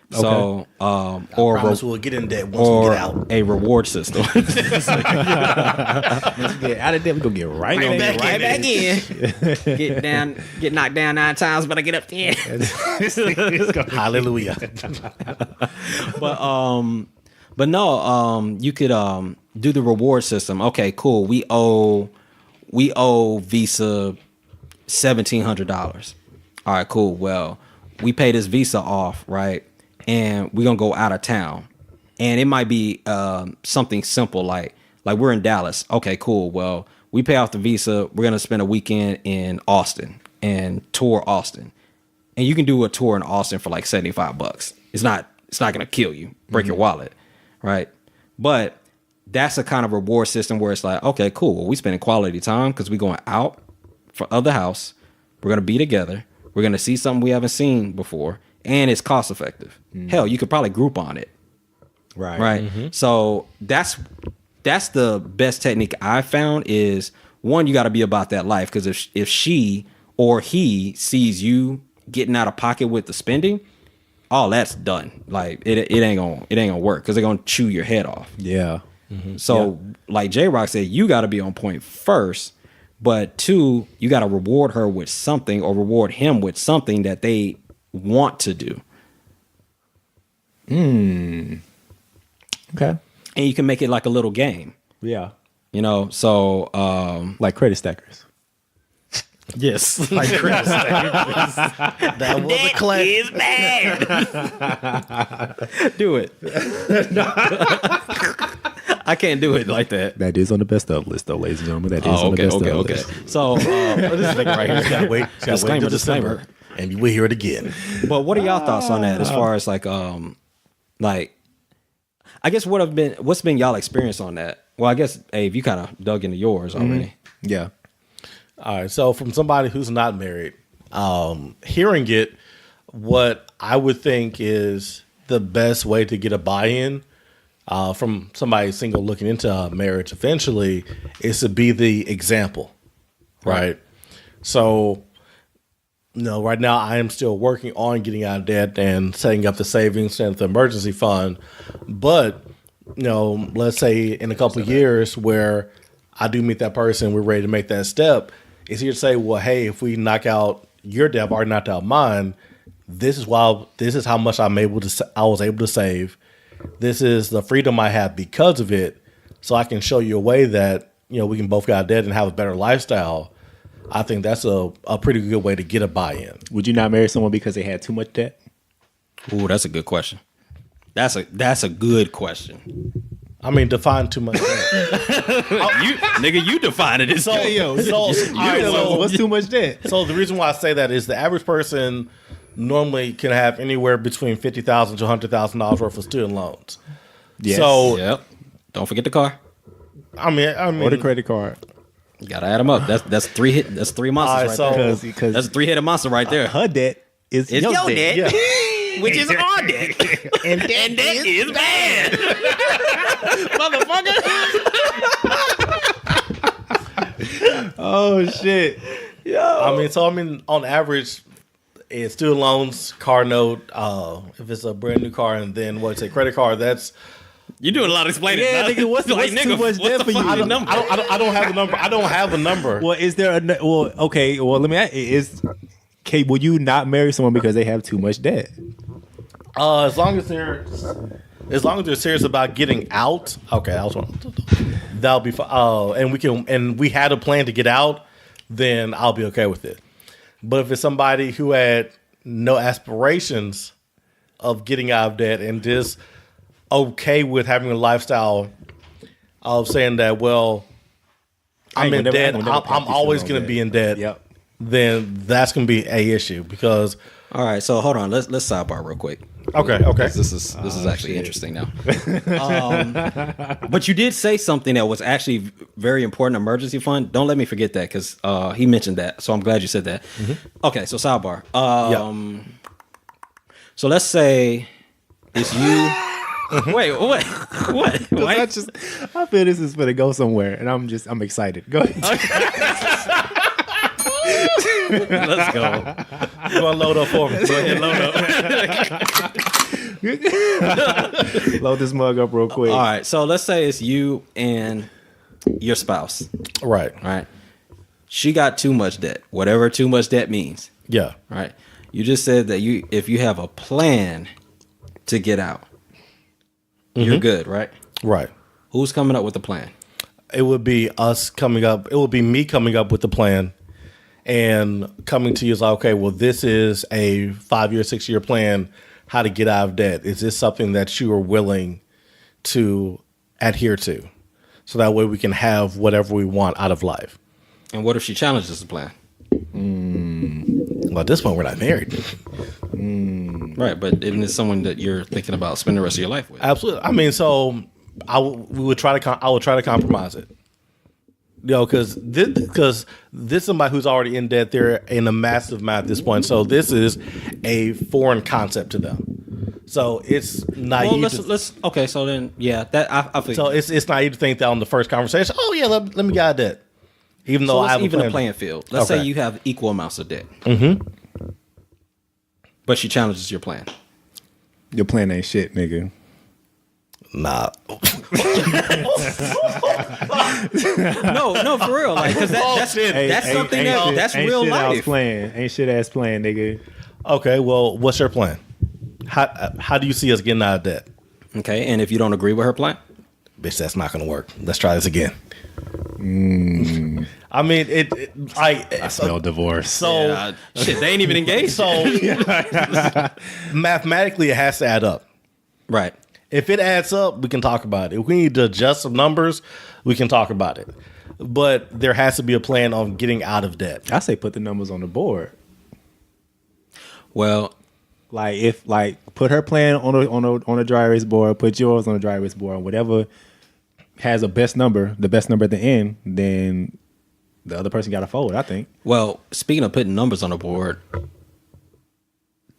Okay. So, or we'll get in debt once we get out. A reward system. Once we get out of debt, we gonna get right back in. Get knocked down 9 times, but I get up 10. Hallelujah. But no, you could do the reward system. Okay, cool. We owe Visa $1,700. All right, cool. Well, we pay this Visa off, right? And we're gonna go out of town, and it might be something simple like we're in Dallas. Okay, cool. Well, we pay off the Visa. We're gonna spend a weekend in Austin and tour Austin, and you can do a tour in Austin for like $75. It's not gonna kill you, break your wallet, right? But that's a kind of reward system where it's like, okay, cool. Well, we spending quality time because we're going out of the house. We're gonna be together. We're gonna see something we haven't seen before. And it's cost effective. Hell, you could probably group on it. Right. Mm-hmm. So that's the best technique I found is, one, you got to be about that life. Because if she or he sees you getting out of pocket with the spending, all that's done. Like it ain't gonna work because they're gonna chew your head off. Yeah. Mm-hmm. So like J Rock said, you got to be on point first. But 2, you got to reward her with something or reward him with something that they want to do. Okay. And you can make it like a little game. Yeah. So like credit stackers. Yes. Like credit stackers. That was a class. Is bad. Do it. I can't do it like that. That is on the best of list, though, ladies and gentlemen. That is on the best of list. So this thing right here. Gotta wait. Disclaimer. And we'll hear it again. But what are y'all thoughts on that? As far as like I guess what's been y'all experience on that? Well, I guess Abe, you kind of dug into yours already. Yeah. All right. So from somebody who's not married, hearing it, what I would think is the best way to get a buy-in from somebody single looking into marriage eventually is to be the example, right? So, right now I am still working on getting out of debt and setting up the savings and the emergency fund, but let's say in a couple of years where I do meet that person, we're ready to make that step. It's here to say, well, hey, if we knock out your debt, I've already knocked out mine. This is how much I was able to save. This is the freedom I have because of it. So I can show you a way that, we can both get out of debt and have a better lifestyle. I think that's a pretty good way to get a buy-in. Would you not marry someone because they had too much debt? Ooh, that's a good question. That's a good question. I mean, define too much debt. You defined it. So, What's too much debt? So the reason why I say that is the average person normally can have anywhere between $50,000 to $100,000 worth of student loans. Yes. So, Yep. Don't forget the car. I mean, Or the credit card. You gotta add them up. That's three monsters All right, right so- there. Because That's a 3-headed monster right there. her debt is It's your your debt. debt. yeah. Which is our debt. And that is bad. oh shit. I mean, on average, it's student loans, car note, if it's a brand new car, and then credit card, that's... You're doing a lot of explaining. Yeah, now. nigga, what's too much what's debt the for you? fucking number? I don't have a number. I don't have a number. Well, is there okay, well let me ask, will you not marry someone because they have too much debt? As long as they're serious about getting out, okay, that'll be fine. And we had a plan to get out, then I'll be okay with it. But if it's somebody who had no aspirations of getting out of debt and just okay with having a lifestyle of saying that, well, I'm in debt, I'm always going to be in debt. Yep. Then that's going to be a issue because. All right, so hold on. Let's sidebar real quick. Okay. This is actually interesting now. But you did say something that was actually very important. Emergency fund. Don't let me forget that because he mentioned that. So I'm glad you said that. Mm-hmm. Okay, so sidebar. So let's say it's you. Wait, what? What? I feel this is gonna go somewhere, and I'm excited. Go ahead. Let's go. You want to load up for me? Go ahead, load up. Load this mug up real quick. All right, so let's say it's you and your spouse. Right. Right. She got too much debt, whatever too much debt means. Yeah. Right. You just said that if you have a plan to get out, you're good, right? Right. Who's coming up with the plan? It would be us coming up. It would be me coming up with the plan and coming to you as like, okay, well, this is a 5-year, 6-year plan, how to get out of debt. Is this something that you are willing to adhere to? So that way we can have whatever we want out of life. And what if she challenges the plan? Well, at this point, we're not married. Right, but isn't it someone that you're thinking about spending the rest of your life with? Absolutely. I mean, so I would try to compromise it. Because this is somebody who's already in debt. They're in a massive amount at this point. So this is a foreign concept to them. So it's naive. Well, let's okay. So then, yeah, that I feel. So it's naive to think that on the first conversation, oh yeah, let me get out of debt. Even though I have even a a playing field. Let's say you have equal amounts of debt. Mm-hmm. But she challenges your plan. Your plan ain't shit, nigga. Nah. No, for real. Like, because that's something that's real life. Ain't shit ass plan, nigga. Okay, well, what's your plan? How do you see us getting out of debt? Okay, and if you don't agree with her plan, Bitch, that's not going to work. Let's try this again. I mean, I smell divorce. So shit, they ain't even engaged. So mathematically, it has to add up. Right. If it adds up, we can talk about it. If we need to adjust some numbers, we can talk about it. But there has to be a plan on getting out of debt. I say put the numbers on the board. Well, put her plan on a dry erase board, put yours on a dry erase board, whatever has the best number at the end, then the other person got to fold, I think. Well, speaking of putting numbers on the board,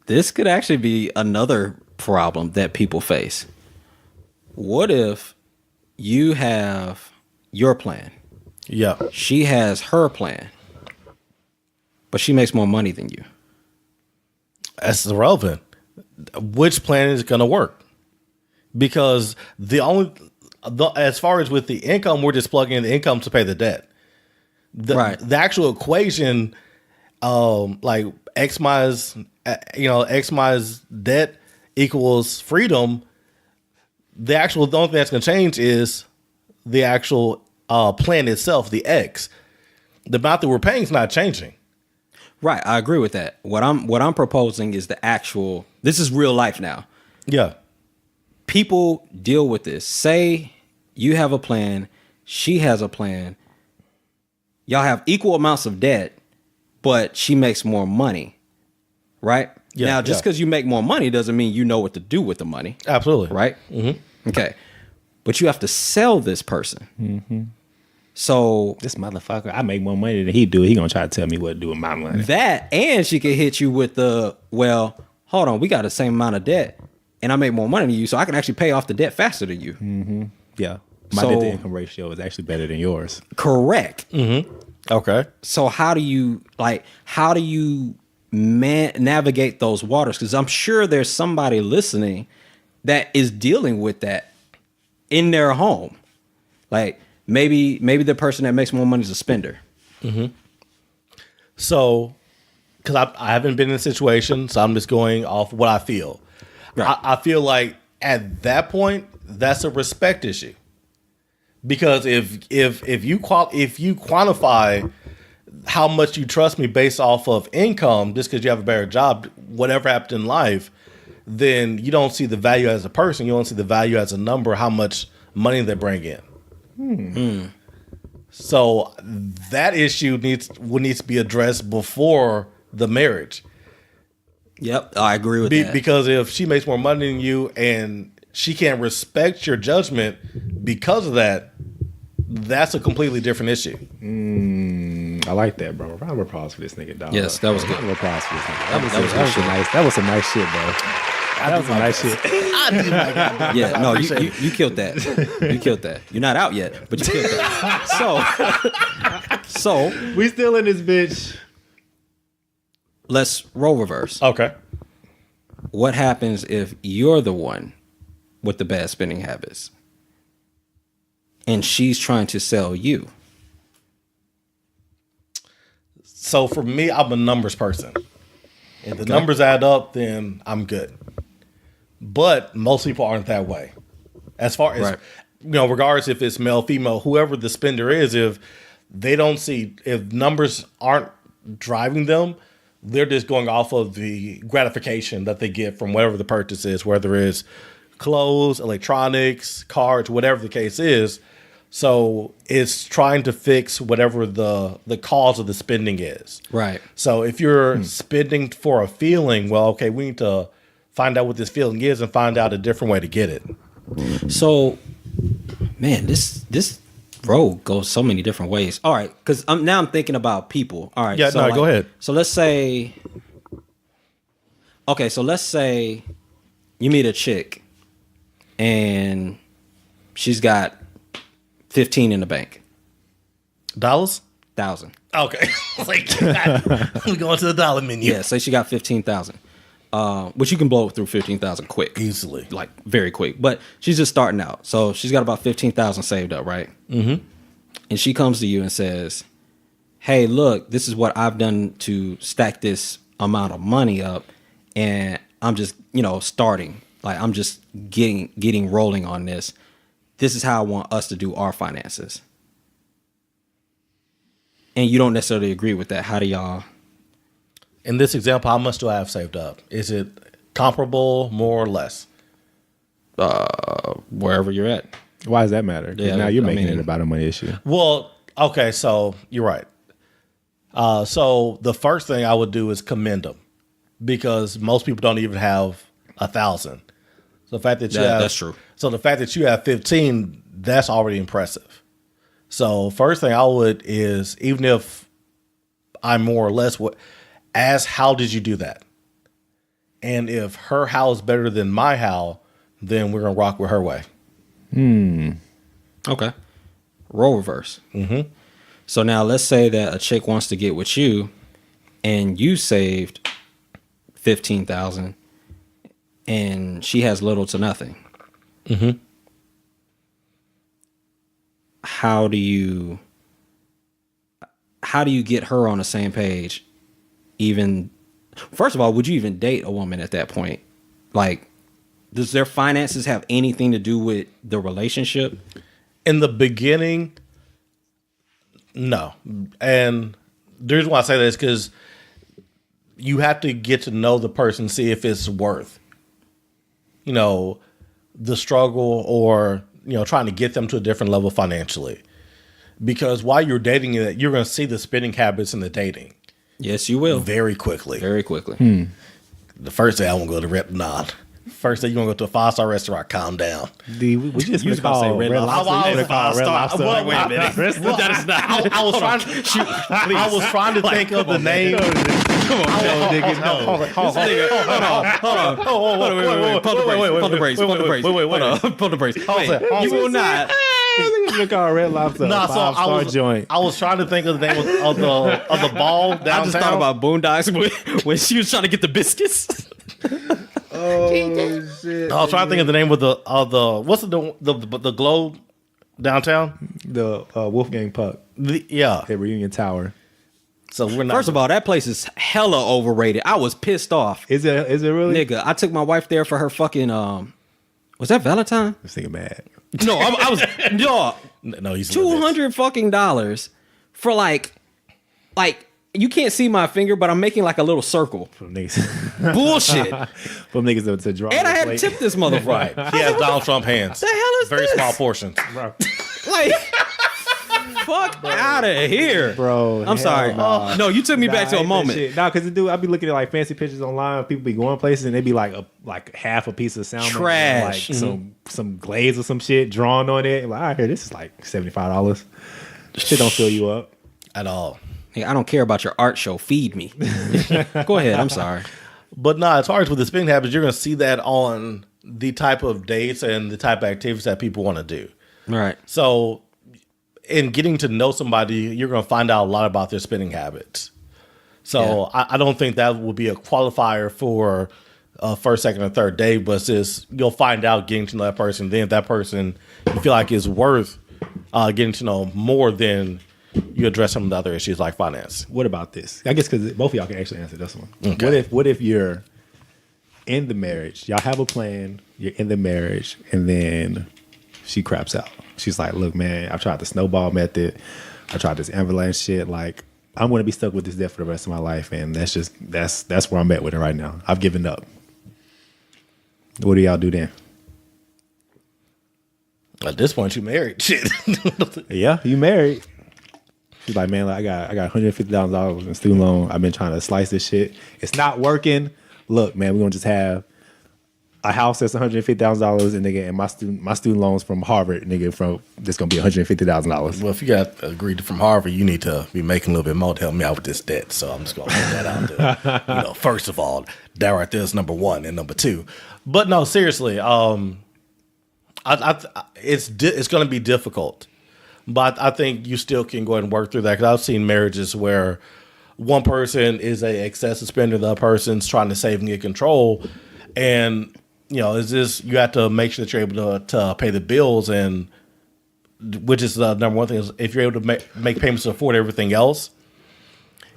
this could actually be another problem that people face. What if you have your plan? Yeah. She has her plan, but she makes more money than you. That's irrelevant. Which plan is going to work? because as far as with the income, we're just plugging in the income to pay the debt. The actual equation, like X minus debt equals freedom. The only thing that's going to change is the actual plan itself, the X. The amount that we're paying is not changing. Right, I agree with that. What I'm proposing is the actual. This is real life now. Yeah. People deal with this. Say you have a plan, she has a plan. Y'all have equal amounts of debt, but she makes more money, right? Yeah, now, just because you make more money doesn't mean you know what to do with the money. Absolutely. Right? Mm-hmm. Okay. But you have to sell this person. Mm-hmm. So this motherfucker, I make more money than he do. He gonna try to tell me what to do with my money. That, and she can hit you with well, hold on, we got the same amount of debt, and I make more money than you, so I can actually pay off the debt faster than you. Mm-hmm. Yeah. My debt to income ratio is actually better than yours. Correct. Mm-hmm. Okay. So how do you navigate those waters? Because I'm sure there's somebody listening that is dealing with that in their home. Like maybe the person that makes more money is a spender. Mm-hmm. So, because I haven't been in a situation, so I'm just going off what I feel. Right. I feel like at that point, that's a respect issue. Because if you quantify how much you trust me based off of income, just because you have a better job, whatever happened in life, then you don't see the value as a person. You don't see the value as a number, how much money they bring in. So that issue needs to be addressed before the marriage. Yep, I agree with that. Because if she makes more money than you and she can't respect your judgment because of that, that's a completely different issue. I like that, bro. Round of applause for this nigga, dog. Yes, that was good. Round of applause for this nigga. That was some nice shit, bro. That was some nice shit. I did my God. Yeah, no, you killed that. You killed that. You're not out yet, but you killed that. So we still in this bitch. Let's role reverse. Okay. What happens if you're the one with the bad spending habits and she's trying to sell you? So for me, I'm a numbers person. If the numbers add up, then I'm good. But most people aren't that way. As far as, regardless if it's male, female, whoever the spender is, if numbers aren't driving them, they're just going off of the gratification that they get from whatever the purchase is, whether it's clothes, electronics, cards, whatever the case is. So it's trying to fix whatever the cause of the spending is. Right. So if you're spending for a feeling, well, okay, we need to find out what this feeling is and find out a different way to get it. So, man, this road goes so many different ways. All right, because now I'm thinking about people. All right. Yeah, so go ahead. So let's say you meet a chick and she's got 15 in the bank. Dollars? 1,000. Okay. Like, we going to the dollar menu. Yeah, say she got 15,000. Which you can blow through 15,000 quick. Easily. Like, very quick. But she's just starting out. So she's got about 15,000 saved up, right? Mm-hmm. And she comes to you and says, hey, look, this is what I've done to stack this amount of money up. And I'm just, starting. Like, I'm just getting rolling on this. This is how I want us to do our finances. And you don't necessarily agree with that. How do y'all? In this example, how much do I have saved up? Is it comparable, more or less? Wherever you're at. Why does that matter? Yeah, now you're making it about a money issue. Well, okay, so you're right. So the first thing I would do is commend them because most people don't even have 1,000. So the fact that that's true. So the fact that you have 15, that's already impressive. So first thing I would is, even if I'm more or less ask how did you do that? And if her how is better than my how, then we're gonna rock with her way. Okay. Role reverse. Mm-hmm. So now let's say that a chick wants to get with you and you saved 15,000 and she has little to nothing. Mm-hmm. How do you get her on the same page? Even first of all, would you even date a woman at that point? Like, does their finances have anything to do with the relationship? In the beginning, no. And the reason why I say that is because you have to get to know the person, see if it's worth, the struggle or, trying to get them to a different level financially. Because while you're dating, you're going to see the spending habits in the dating. Yes, you will. Very quickly. Very quickly. The first day I won't go to Rep Nod. First day you're going to go to a 5-star restaurant, calm down. We just You was gonna say Red Lobster. I was Lobster. Well, Wait a minute. That is not. I was trying to think of the name. Come on, nigga, no. Hold on. Pump the brakes. Pump the brakes. You will not. You call Red Lobster a 5-star joint. I was trying to think of the name of the ball downtown. I just thought about Boondocks when she was trying to get the biscuits. Oh shit! I was trying to think of the name of the what's the Globe downtown? The Wolfgang Puck Yeah. at Reunion Tower. So we're not. First of all, that place is hella overrated. I was pissed off. Is it really? Nigga, I took my wife there for her fucking was that Valentine? This nigga mad. No, I was no, he's $200 fucking dollars for like you can't see my finger, but I'm making like a little circle. From niggas. Bullshit. From niggas to draw. And I had to tip this motherfucker. Right. He has Donald Trump hands. The hell is Very this? small portions. Like, fuck out of here, Bro, I'm sorry. nah. No, you took me back to a moment. Nah, because I be looking at like fancy pictures online. People be going places and they be like half a piece of salmon, Trash. and, like some glaze or some shit drawn on it. Like, I hear this is like $75. Shit don't fill you up At all. Hey, I don't care about your art show. Feed me. Go ahead. I'm sorry. But as far as with the spending habits, you're going to see that on the type of dates and the type of activities that people want to do. Right. So in getting to know somebody, you're going to find out a lot about their spending habits. So I don't think that will be a qualifier for first, second, or third date, but it's just you'll find out getting to know that person. Then if that person you feel like is worth getting to know more, then you address some of the other issues like finance. What about this? I guess because both of y'all can actually answer this one. Okay. What if you're in the marriage? Y'all have a plan. You're in the marriage, and then she craps out. She's like, "Look, man, I've tried the Snowball method. I tried this Avalanche shit. Like, I'm going to be stuck with this debt for the rest of my life, and that's where I'm at with it right now. I've given up." What do y'all do then? At this point, you married. Shit. Yeah, you married. She's like, man, I got $150,000 in student loan. I've been trying to slice this shit. It's not working. Look, man, we're gonna just have a house that's $150,000, and nigga, and my student loans from Harvard, nigga, from just gonna be $150,000. Well, if you got agreed from Harvard, you need to be making a little bit more to help me out with this debt. So I'm just gonna put that out there. First of all, that right there is number one, and number two. But no, seriously, it's going to be difficult. But I think you still can go ahead and work through that, because I've seen marriages where one person is a excessive spender, the other person's trying to save and get control, and it's just you have to make sure that you're able to pay the bills, and which is the number one thing is if you're able to make payments to afford everything else,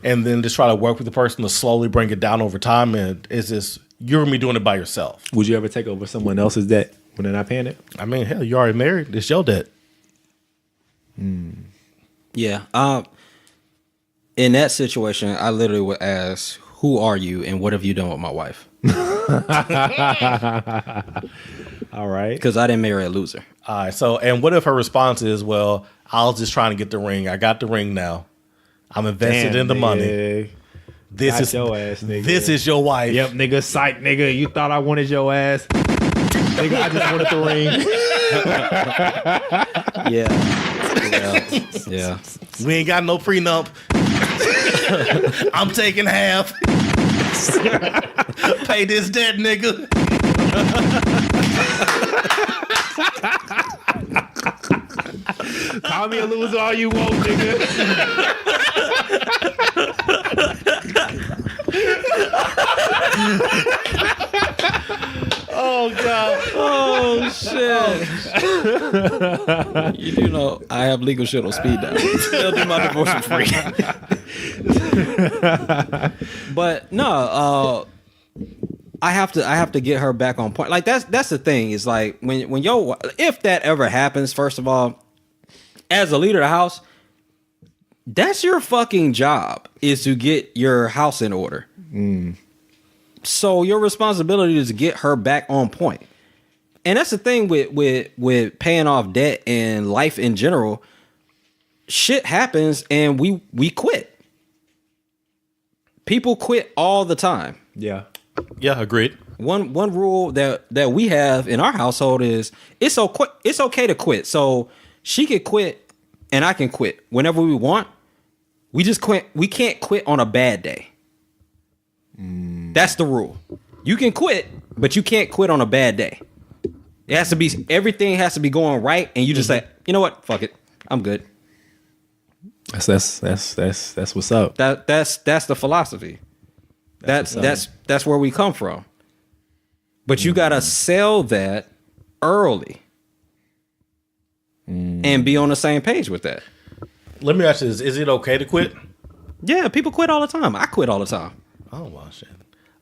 and then just try to work with the person to slowly bring it down over time, and it's just you're gonna be doing it by yourself. Would you ever take over someone else's debt when they're not paying it? I mean, hell, you already married. It's your debt. Yeah. In that situation, I literally would ask, "Who are you, and what have you done with my wife?" All right. Because I didn't marry a loser. All right. So, and what if her response is, "Well, I was just trying to get the ring. I got the ring now. I'm invested in the money. This Got is your ass, nigga. This is your wife." Yep, nigga, psych, nigga. You thought I wanted your ass. Nigga, I just wanted the ring. Yeah. We ain't got no prenup. I'm taking half. Pay this debt, nigga. Call me a loser all you want, nigga. Oh God. Oh Shit. You do know I have legal shit on speed dial. Still do my divorce for free. But no, I have to get her back on point. Like that's the thing. Is like when if that ever happens, first of all, as a leader of the house, that's your fucking job is to get your house in order. So your responsibility is to get her back on point. And that's the thing with paying off debt and life in general. Shit happens and we quit. People quit all the time. Yeah. Yeah, agreed. One rule that we have in our household is it's okay to quit. So she could quit and I can quit whenever we want. We just quit. We can't quit on a bad day. That's the rule. You can quit, but you can't quit on a bad day. It has to be, everything has to be going right, and you just say, you know what, fuck it, I'm good. That's what's up. That's the philosophy. That's where we come from. But you gotta sell that early and be on the same page with that. Let me ask you this: is it okay to quit? Yeah, people quit all the time. I quit all the time. Oh well, shit.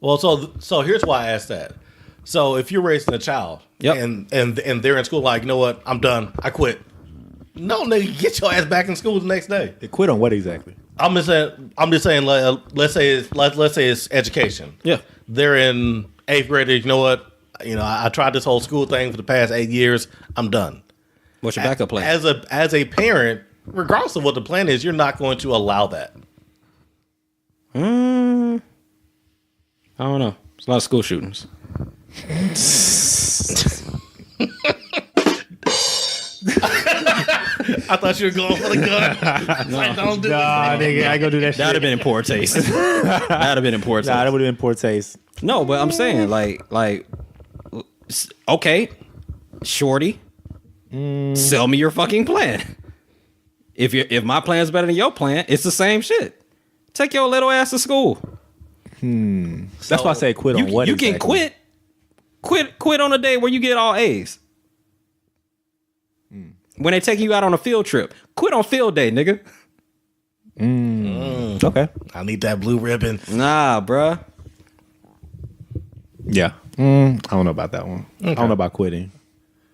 Well, so here's why I asked that. So if you're raising a child, and they're in school, like, you know what, I'm done, I quit. No, nigga, get your ass back in school the next day. They quit on what exactly? I'm just saying. Let's say it's education. Yeah, they're in 8th grade. You know what? I tried this whole school thing for the past 8 years. I'm done. What's your backup plan? As a parent, regardless of what the plan is, you're not going to allow that. I don't know. There's a lot of school shootings. I thought you were going for the gun. Like, don't do nigga, I ain't gonna do that shit. That'd have been in poor taste. That'd have been in poor taste. Nah, that would have been poor taste. No, but I'm saying like, okay, shorty, sell me your fucking plan. If my plan's better than your plan, it's the same shit. Take your little ass to school. That's why I say quit on what you exactly? can quit on a day where you get all A's. When they take you out on a field trip, quit on field day, nigga. Okay. I need that blue ribbon. Nah, bruh. Yeah. I don't know about that one. Okay. I don't know about quitting.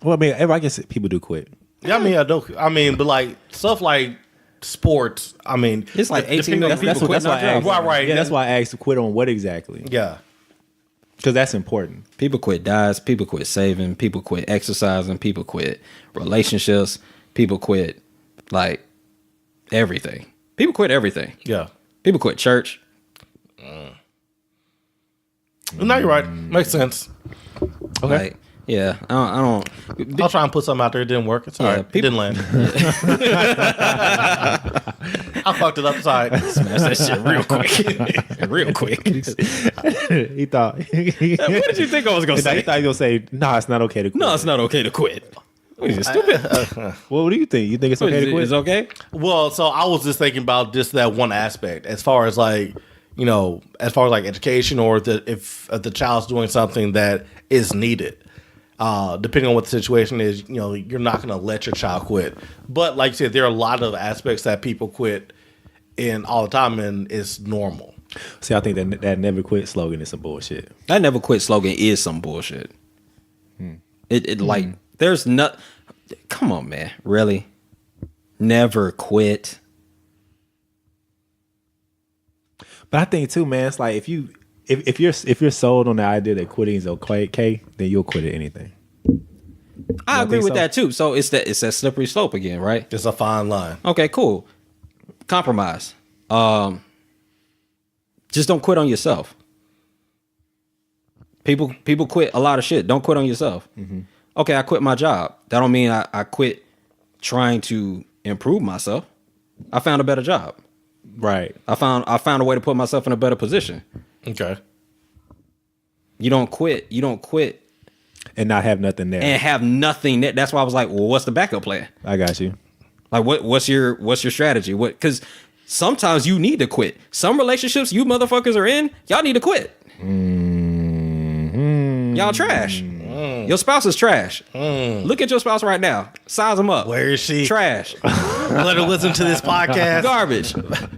Well, I mean, I guess people do quit. Yeah, I mean, I don't. I mean, but like stuff like sports. I mean, it's like 18 million people quit. Right. Yeah, that's why I asked to quit on what exactly. Yeah. Because that's important. People quit diets. People quit saving. People quit exercising. People quit relationships. People quit like everything. People quit everything. Yeah. People quit church. No, you're right. Makes sense. Okay. Like, yeah, I don't. I'll try and put something out there. It didn't work. It's all right. It didn't land. I fucked it up. Sorry. Smash that shit real quick. Real quick. He thought. What did you think I was going to say? He thought he was going to say, nah, it's not okay to quit. No, it's not okay to quit. What is you, stupid? Well, what do you think? You think it's okay to quit? It's okay? Well, so I was just thinking about just that one aspect as far as like, as far as like education or if the child's doing something that is needed. Depending on what the situation is, you're not going to let your child quit. But like you said, there are a lot of aspects that people quit in all the time, and it's normal. See, I think that never quit slogan is some bullshit. That never quit slogan is some bullshit. It like, there's not. Come on, man. Really? Never quit. But I think too, man, it's like if you're sold on the idea that quitting is okay, then you'll quit at anything. I agree with that too. So it's that slippery slope again, right? It's a fine line. Okay, cool. Compromise. Just don't quit on yourself. People quit a lot of shit. Don't quit on yourself. Okay, I quit my job. That don't mean I quit trying to improve myself. I found a better job. Right. I found a way to put myself in a better position. Okay. You don't quit. And not have nothing there. And have nothing there. That's why I was like, well, what's the backup plan? I got you. Like, what's your strategy? Because sometimes you need to quit. Some relationships you motherfuckers are in, y'all need to quit. Y'all trash. Your spouse is trash. Look at your spouse right now. Size them up. Where is she? Trash. Let her listen to this podcast. Garbage.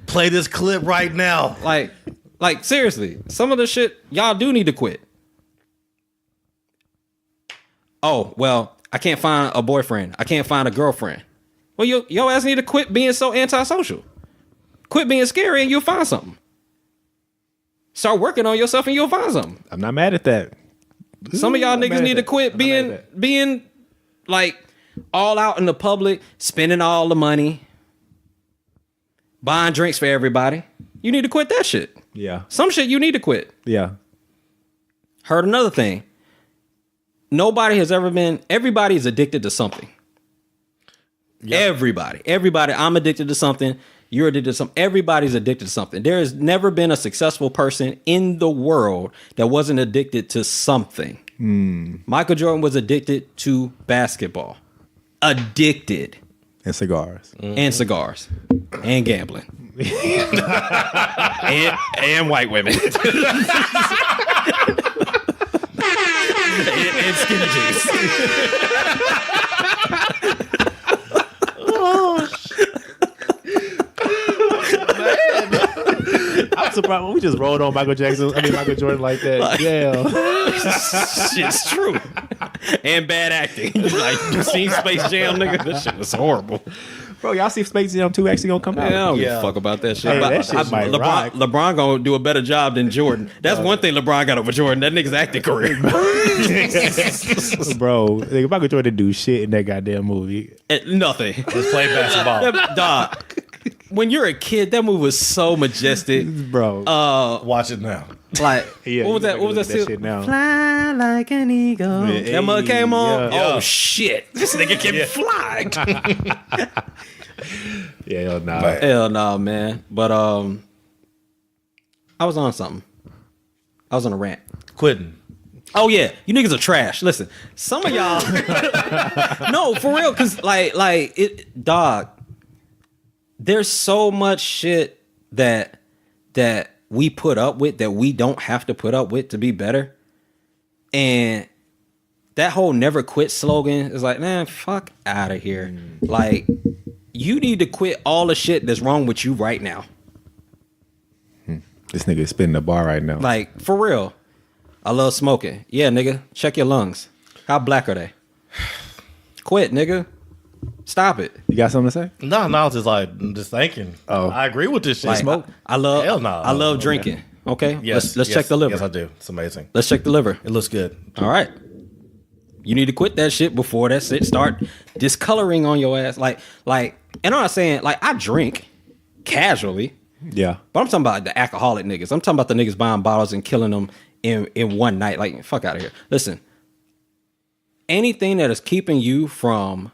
Play this clip right now. Like seriously, some of the shit y'all do need to quit. Oh, well, I can't find a boyfriend. I can't find a girlfriend. Well, your ass need to quit being so antisocial. Quit being scary and you'll find something. Start working on yourself and you'll find something. I'm not mad at that. Some of y'all niggas need to quit being like all out in the public, spending all the money, buying drinks for everybody. You need to quit that shit. Yeah. Some shit you need to quit. Yeah. Heard another thing. Everybody is addicted to something. Yep. Everybody. I'm addicted to something. You're addicted to something. Everybody's addicted to something. There has never been a successful person in the world that wasn't addicted to something. Michael Jordan was addicted to basketball. Addicted. And cigars. And cigars. And gambling. and white women. and skinny jeans. I'm surprised when we just rolled on Michael Jordan like that. Yeah. Shit's true. And bad acting. Like, you seen Space Jam, nigga? This shit was horrible. Bro, y'all see Space Jam 2 actually gonna come out? I don't give a fuck about that shit. Hey, that shit might rock. LeBron gonna do a better job than Jordan. That's one thing LeBron got over Jordan. That nigga's acting career. Bro, nigga, Michael Jordan didn't do shit in that goddamn movie. Nothing. Just play basketball. Dog. When you're a kid, that movie was so majestic. Bro. Watch it now. Like, Yeah, what was that? What was that shit now? Fly like an eagle. Yeah, That mug came on. yeah. Oh shit! This nigga can fly. Yeah, hell nah. Hell no, man. But I was on something. I was on a rant. Quitting. Oh yeah, you niggas are trash. Listen, some of y'all. No, for real, cause like it, dog. There's so much shit that we put up with that we don't have to put up with to be better. And that whole never quit slogan is like, man, fuck out of here. Like, you need to quit all the shit that's wrong with you right now. This nigga is spinning the bar right now. Like, for real. I love smoking. Yeah, nigga, check your lungs. How black are they? Quit, nigga. Stop it. You got something to say? No, I was just thinking. Oh. I agree with this shit. Like, Smoke. I love Hell no. I love drinking. Okay? Yes. Let's check the liver. Yes, I do. It's amazing. Let's check the liver. It looks good. All right. You need to quit that shit before that shit start discoloring on your ass. Like, and I'm not saying, like, I drink casually, Yeah. but I'm talking about the alcoholic niggas. I'm talking about the niggas buying bottles and killing them in one night. Like, fuck out of here. Listen, anything that is keeping you from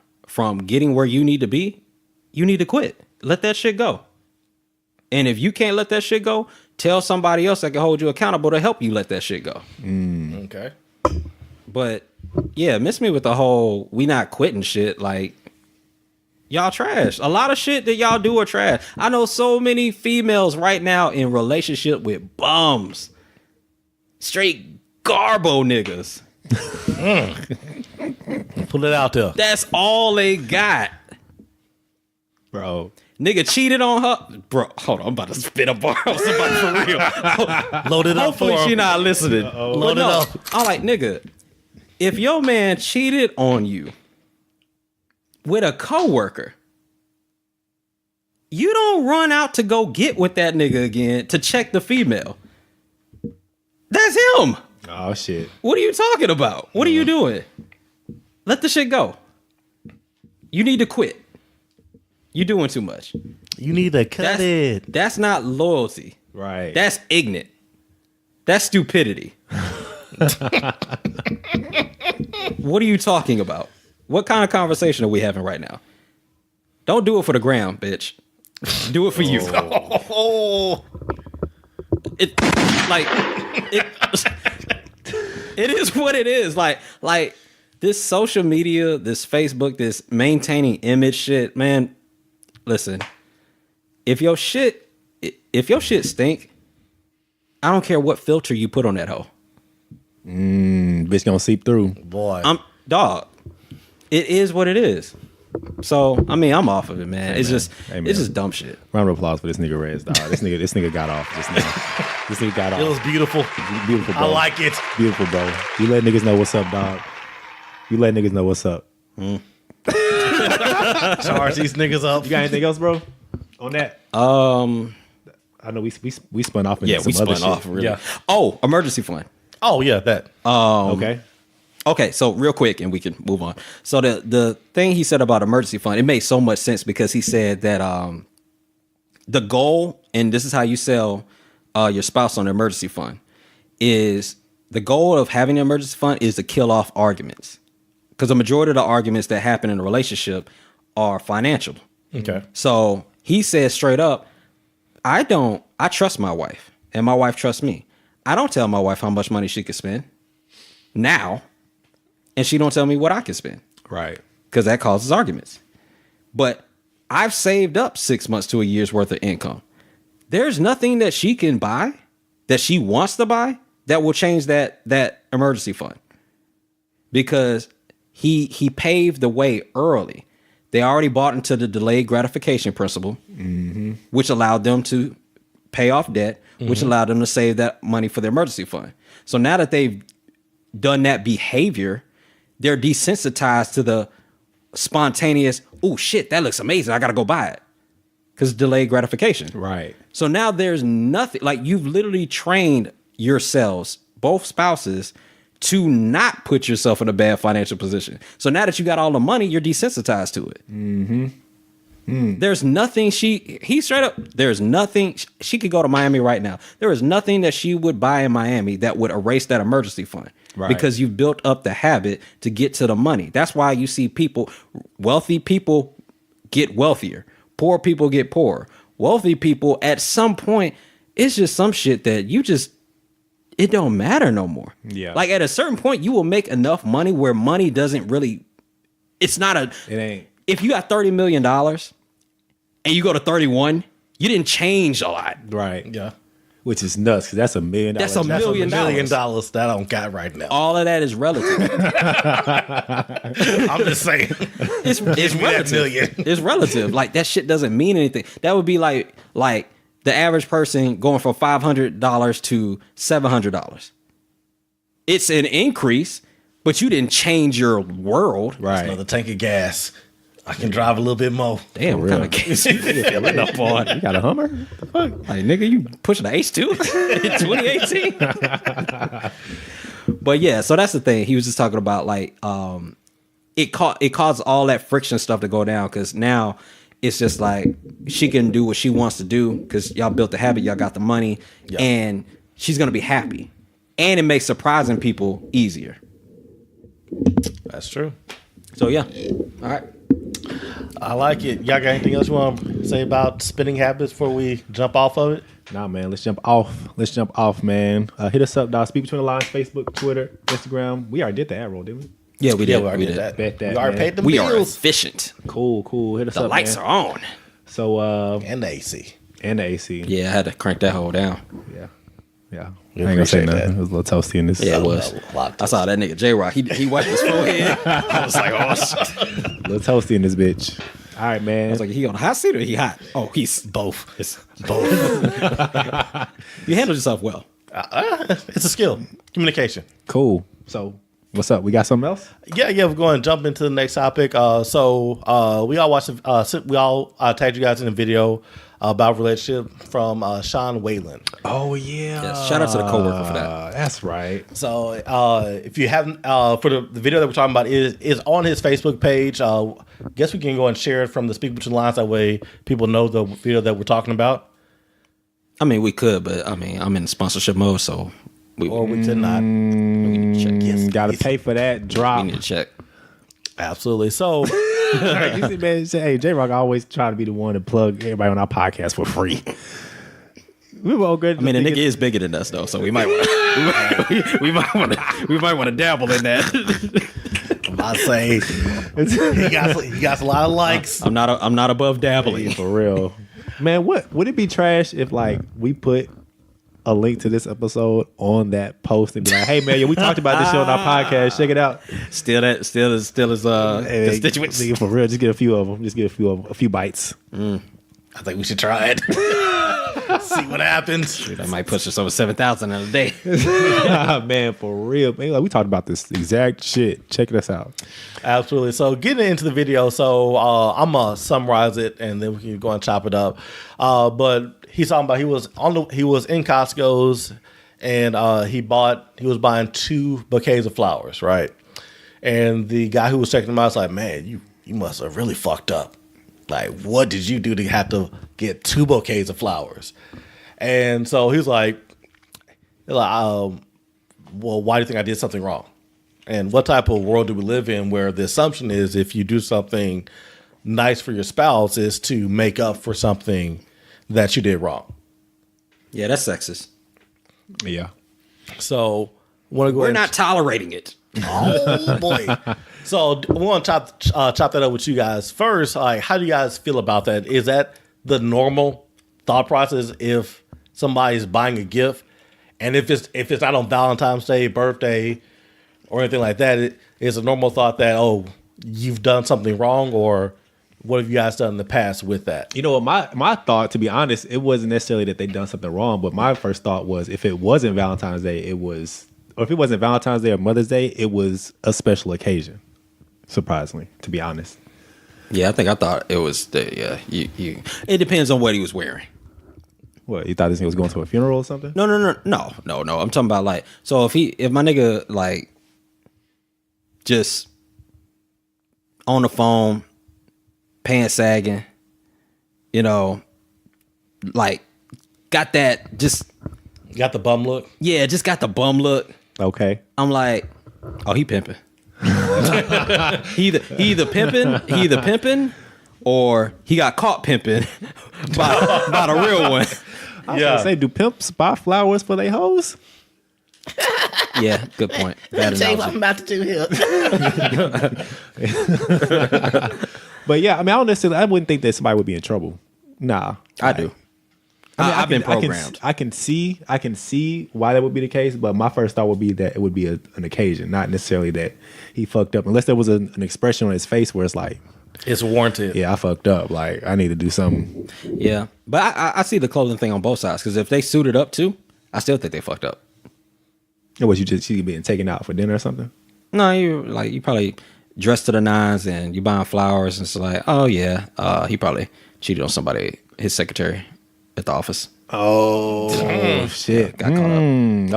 getting where you need to be, you need to quit. Let that shit go. And if you can't let that shit go, tell somebody else that can hold you accountable to help you let that shit go. Okay. But yeah, miss me with the whole we not quitting shit. Like, y'all trash. A lot of shit that y'all do are trash. I know so many females right now in relationship with bums. Straight garbo niggas. Put it out there. That's all they got. Bro. Nigga cheated on her. Bro, hold on. I'm about to spit a bar on somebody for real. Load it up for Hopefully she him. not listening. Load it up. I'm like, nigga, if your man cheated on you with a coworker, you don't run out to go get with that nigga again to check the female. That's him. Oh, shit. What are you talking about? What are you doing? Let the shit go. You need to quit. You doing too much. You need to cut it. That's not loyalty. Right. That's ignorant. That's stupidity. What are you talking about? What kind of conversation are we having right now? Don't do it for the gram, bitch. Do it for you. Oh. It is what it is. Like this social media, this Facebook, this maintaining image shit, man. Listen, if your shit stink, I don't care what filter you put on that hoe. Bitch gonna seep through. Boy. Dog. It is what it is. So I mean, I'm off of it, man. It's just dumb shit. Round of applause for this nigga Rez, dog. This nigga got off. This nigga got off. It was beautiful. Beautiful, bro. I like it. Beautiful, bro. You let niggas know what's up, dog. You let niggas know what's up. Charge these niggas up. You got anything else, bro? On that? I know we spun off into some other shit. Really. Yeah. Oh, emergency fund. Oh yeah, that. Okay, so real quick, and we can move on. So the thing he said about emergency fund, it made so much sense because he said that the goal, and this is how you sell your spouse on the emergency fund, is the goal of having an emergency fund is to kill off arguments. Because the majority of the arguments that happen in a relationship are financial. Okay. So he says straight up, I trust my wife, and my wife trusts me. I don't tell my wife how much money she can spend now, and she don't tell me what I can spend. Right. Because that causes arguments. But I've saved up 6 months to a year's worth of income. There's nothing that she can buy, that she wants to buy, that will change that emergency fund. Because he paved the way early. They already bought into the delayed gratification principle, which allowed them to pay off debt, which allowed them to save that money for their emergency fund. So now that they've done that behavior, they're desensitized to the spontaneous, oh shit, that looks amazing, I gotta go buy it. Because delayed gratification. Right. So now there's nothing, like you've literally trained yourselves, both spouses, to not put yourself in a bad financial position. So now that you got all the money, you're desensitized to it. There's nothing he straight up, there's nothing, she could go to Miami right now. There is nothing that she would buy in Miami that would erase that emergency fund. Right. Because you've built up the habit to get to the money. That's why you see wealthy people get wealthier. Poor people get poorer. Wealthy people, at some point, it's just some shit that it don't matter no more. Yeah. Like at a certain point, you will make enough money where money doesn't really, it ain't. If you got $30 million and you go to 31, you didn't change a lot. Right. Yeah. Which is nuts, because that's $1 million. That's $1 million. $1 million that I don't got right now. All of that is relative. I'm just saying. It's relative. It's relative. Like that shit doesn't mean anything. That would be like the average person going from $500 to $700. It's an increase, but you didn't change your world. Right. Another tank of gas. I can drive a little bit more. Damn, what kind of gas you filling up on? You got a Hummer? What the fuck? Like, nigga, you pushing the H2 in 2018? But yeah, so that's the thing. He was just talking about like it caused all that friction stuff to go down, because now it's just like she can do what she wants to do because y'all built the habit, y'all got the money, and she's gonna be happy. And it makes surprising people easier. That's true. So yeah. All right. I like it. Y'all got anything else you want to say about spending habits before we jump off of it? Nah, man. Let's jump off, man. Hit us up, dog. Speak Between the Lines, Facebook, Twitter, Instagram. We already did the ad roll, didn't we? Yeah, we did. We did that. Bet that, we already man. paid the We bills. are efficient. Cool. Hit us up, The lights man. are on. So, And the AC. and the AC. Yeah, I had to crank that hole down. Yeah. We I ain't gonna say appreciate nothing. that. It was a little toasty in this. Yeah, it was. A lot I saw that nigga J-Rock. He wiped his forehead. I was like, oh shit. A little toasty in this bitch. All right, man. I was like, he on the hot seat or he hot? Oh, he's both. It's Both. you handled yourself well. It's a skill. Communication. Cool. So, what's up? We got something else? Yeah, we're going to jump into the next topic. We all watched. We all tagged you guys in a video about relationship from Sean Whalen. Oh yeah. Yes, shout out to the coworker for that. That's right. So if you haven't, for the video that we're talking about is on his Facebook page. Guess we can go and share it from the Speak Between the Lines. That way people know the video that we're talking about. I mean, we could, but I mean, I'm in sponsorship mode, so We did not. we need to check. Yes, Gotta pay for that drop. we need to check. Absolutely. So You see, man, say, hey, J-Rock always try to be the one to plug everybody on our podcast for free. We were all good. I mean, the nigga is bigger than us though, so we might want to dabble in that. I say he got a lot of likes. I'm not above dabbling. for real. Man, what would it be trash if like we put a link to this episode on that post and be like, hey man, we talked about this shit on our podcast. Check it out. Still is constituents. Nigga, for real, just get a few of them. Just get a few bites. I think we should try it. See what happens. That might push us over 7,000 in a day. Man, for real. Man, like, we talked about this exact shit. Check this out. Absolutely. So getting into the video, so I'm gonna summarize it and then we can go and chop it up. But he's talking about he was in Costco's and he was buying 2 bouquets of flowers, right? And the guy who was checking him out was like, man, you must have really fucked up. Like, what did you do to have to get 2 bouquets of flowers? And so he's like, well, why do you think I did something wrong? And what type of world do we live in where the assumption is if you do something nice for your spouse is to make up for something that you did wrong? Yeah, that's sexist. Yeah. So we're not tolerating it. Oh boy. So we want to chop that up with you guys first. Like, how do you guys feel about that? Is that the normal thought process if somebody's buying a gift, and if it's not on Valentine's Day, birthday, or anything like that, it's a normal thought that, oh, you've done something wrong, or what have you guys done in the past with that? You know what, my thought, to be honest, it wasn't necessarily that they'd done something wrong, but my first thought was if it wasn't Valentine's Day, or if it wasn't Valentine's Day or Mother's Day, it was a special occasion. Surprisingly, to be honest. Yeah, I thought it was it depends on what he was wearing. What, you thought this nigga was going to a funeral or something? No. I'm talking about like, so if my nigga like just on the phone, pants sagging, like got that, just got the bum look. Yeah, just got the bum look. Okay. I'm like, oh, he pimping. he either pimping, or he got caught pimping by the real one. I was gonna say, do pimps buy flowers for their hoes? Yeah, good point. Bad Tell you what I'm about to do here. But yeah, I mean, I wouldn't think that somebody would be in trouble. Nah, I do. I've been programmed. I can see why that would be the case, but my first thought would be that it would be an occasion, not necessarily that he fucked up, unless there was an expression on his face where it's like, it's warranted. Yeah, I fucked up. Like, I need to do something. Yeah, but I see the clothing thing on both sides, because if they suited up too, I still think they fucked up. Or was you being taken out for dinner or something? No, you probably dressed to the nines and you buying flowers, and it's like, oh yeah, he probably cheated on somebody, his secretary at the office. Oh shit! Got caught up.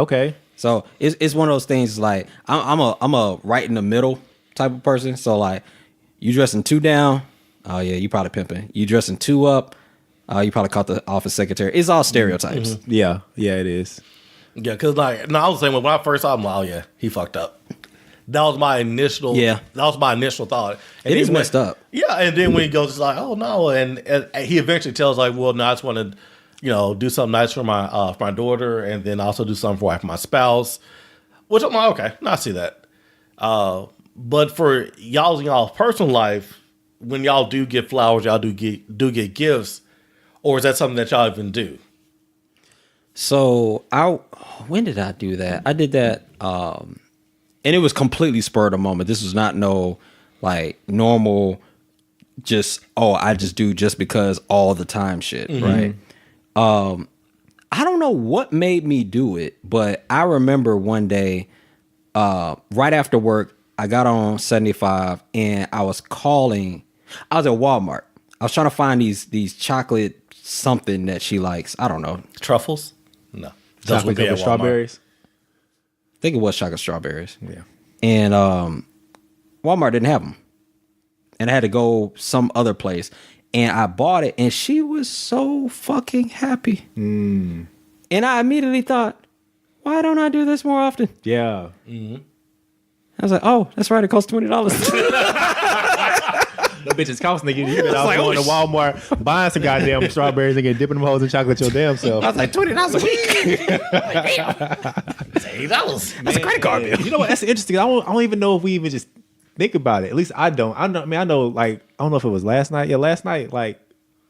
Okay, so it's one of those things. Like I'm a right in the middle type of person. So like, you dressing 2 down, oh yeah, you probably pimping. You dressing 2 up, you probably caught the office secretary. It's all stereotypes. Mm-hmm. Yeah, it is. Yeah, because I was saying when I first saw him, like, oh yeah, he fucked up. That was my initial. Yeah, that was my initial thought. And it is messed up. Yeah, and then when he goes, it's like, oh no, and he eventually tells like, well, no, I just want to, do something nice for my daughter, and then also do something for my spouse. Which I'm like, okay, no, I see that. But for y'all's personal life, when y'all do get flowers, y'all do get gifts, or is that something that y'all even do? So when did I do that? I did that. And it was completely spur of the moment. This was not no like normal, I just do just because all the time shit, right? I don't know what made me do it, but I remember one day, right after work, I got on 75 and I was at Walmart. I was trying to find these chocolate something that she likes. I don't know. Truffles? No. Chocolate covered strawberries? I think it was chocolate strawberries. Yeah. And Walmart didn't have them. And I had to go some other place. And I bought it, and she was so fucking happy. And I immediately thought, why don't I do this more often? Yeah. I was like, oh, that's right, it costs $20. The bitches costing you. You been out going to Walmart buying some goddamn strawberries and get dipping them hoes in chocolate your damn self. I was like, $20 a week. $8. That's a credit card bill. You know what? That's interesting. I don't even know if we even just think about it. At least I don't. I know. Like, I don't know if it was last night. Yeah, last night. Like,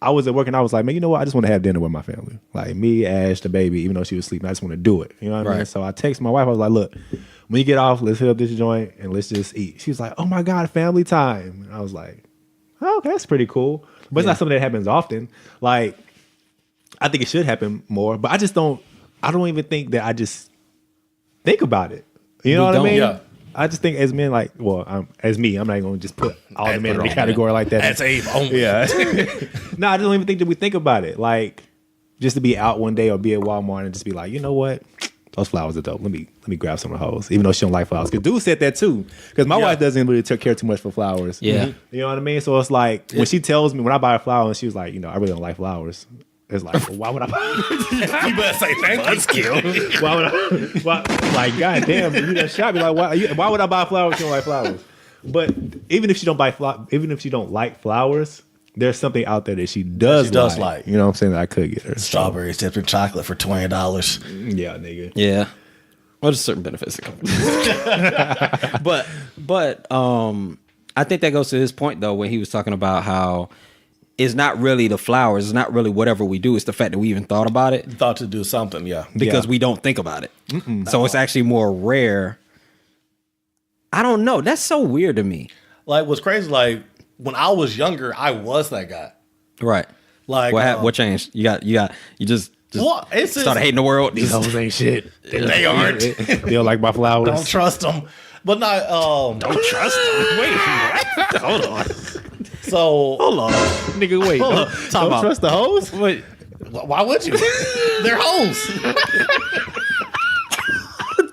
I was at work and I was like, man, you know what? I just want to have dinner with my family. Like me, Ash, the baby, even though she was sleeping, I just want to do it. You know what I mean? So I texted my wife. I was like, look, when you get off, let's hit up this joint and let's just eat. She was like, oh my God, family time. And I was like, oh, okay, that's pretty cool. But it's not something that happens often. Like, I think it should happen more, but I don't even think that I just think about it. You know what I mean? Yeah. I just think as men, like, as me, I'm not going to just put all the men in the category like that. That's Abe only. Yeah. No, I don't even think that we think about it. Like, just to be out one day or be at Walmart and just be like, you know what? Those flowers are dope. Let me grab some of the hoes, even though she don't like flowers. Because dude said that too. Because my wife doesn't really take care too much for flowers. Yeah. You know what I mean? So it's like, when she tells me, when I buy a flower and she was like, you know, I really don't like flowers. It's like, well, why would I buy You better say thank you. why would I, like, goddamn, you done shot me. Like, why would I buy flowers if you don't like flowers? But even if she don't like flowers, there's something out there that she does like. You know what I'm saying? That I could get her. Strawberry tipped with chocolate for $20. Yeah, nigga. Yeah. Well, there's certain benefits that come with it. But I think that goes to his point though, when he was talking about how it's not really the flowers, it's not really whatever we do, it's the fact that we even thought about it. Thought to do something, yeah. Because we don't think about it. So it's actually more rare. I don't know. That's so weird to me. Like, what's crazy, like, when I was younger, I was that guy. Right. Like, What changed? You just what? It's just, started hating the world. These hoes ain't shit. They aren't. They don't like my flowers. Don't trust them. But not, Don't trust them. Wait, what? Hold on. so. Hold on. Nigga, wait. Don't trust the hoes? Wait. Why would you? They're hoes.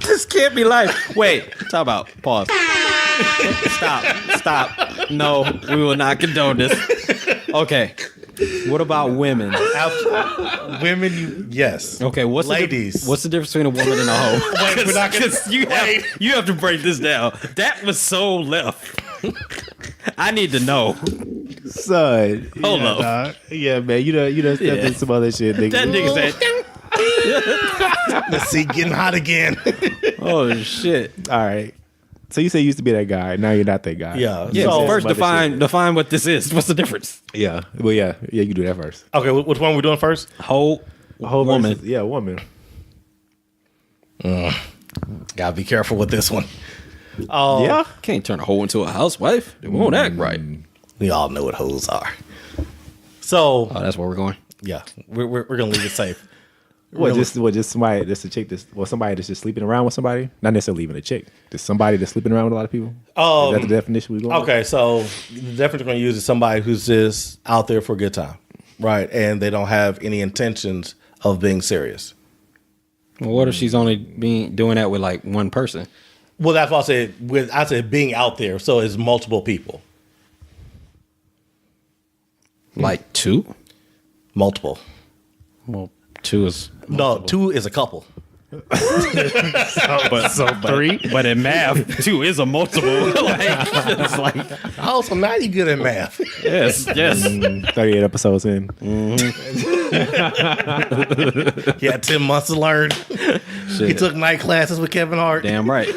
This can't be life. Wait. Talk about. Pause. Stop. No, we will not condone this. Okay. What about women? Women, yes. Okay, ladies? What's the difference between a woman and a hoe? Wait, we're not gonna, you have to break this down. That was so left. I need to know. Son. Hold up. Dog. Yeah, man. You done stepped in some other shit, nigga. That nigga said, Let's see, getting hot again. oh shit. All right. So you say you used to be that guy. Now you're not that guy. Yeah. Yeah, So, first define what this is. What's the difference? Yeah. Well, yeah. Yeah, you do that first. okay, which one are we doing first? Whole woman. Versus, yeah, woman. Gotta be careful with this one. Yeah. Can't turn a hoe into a housewife. It won't act right. We all know what hoes are. So, Oh, that's where we're going. yeah, we're gonna leave it safe. Just somebody, just a chick, somebody that's just sleeping around with somebody, not necessarily even a chick, just somebody that's sleeping around with a lot of people. Is that the definition we going? Okay, so the definition we're gonna use is somebody who's just out there for a good time, right? And they don't have any intentions of being serious. Well, what if she's only doing that with like one person? Well, that's what I said. I said being out there, so it's multiple people. Like two? Multiple. Well, two is No, two is a couple. but three. But in math, two is a multiple. It's like Oh, so now you good at math. yes. 38 episodes in. He had 10 months to learn. Shit. He took night classes with Kevin Hart. Damn right.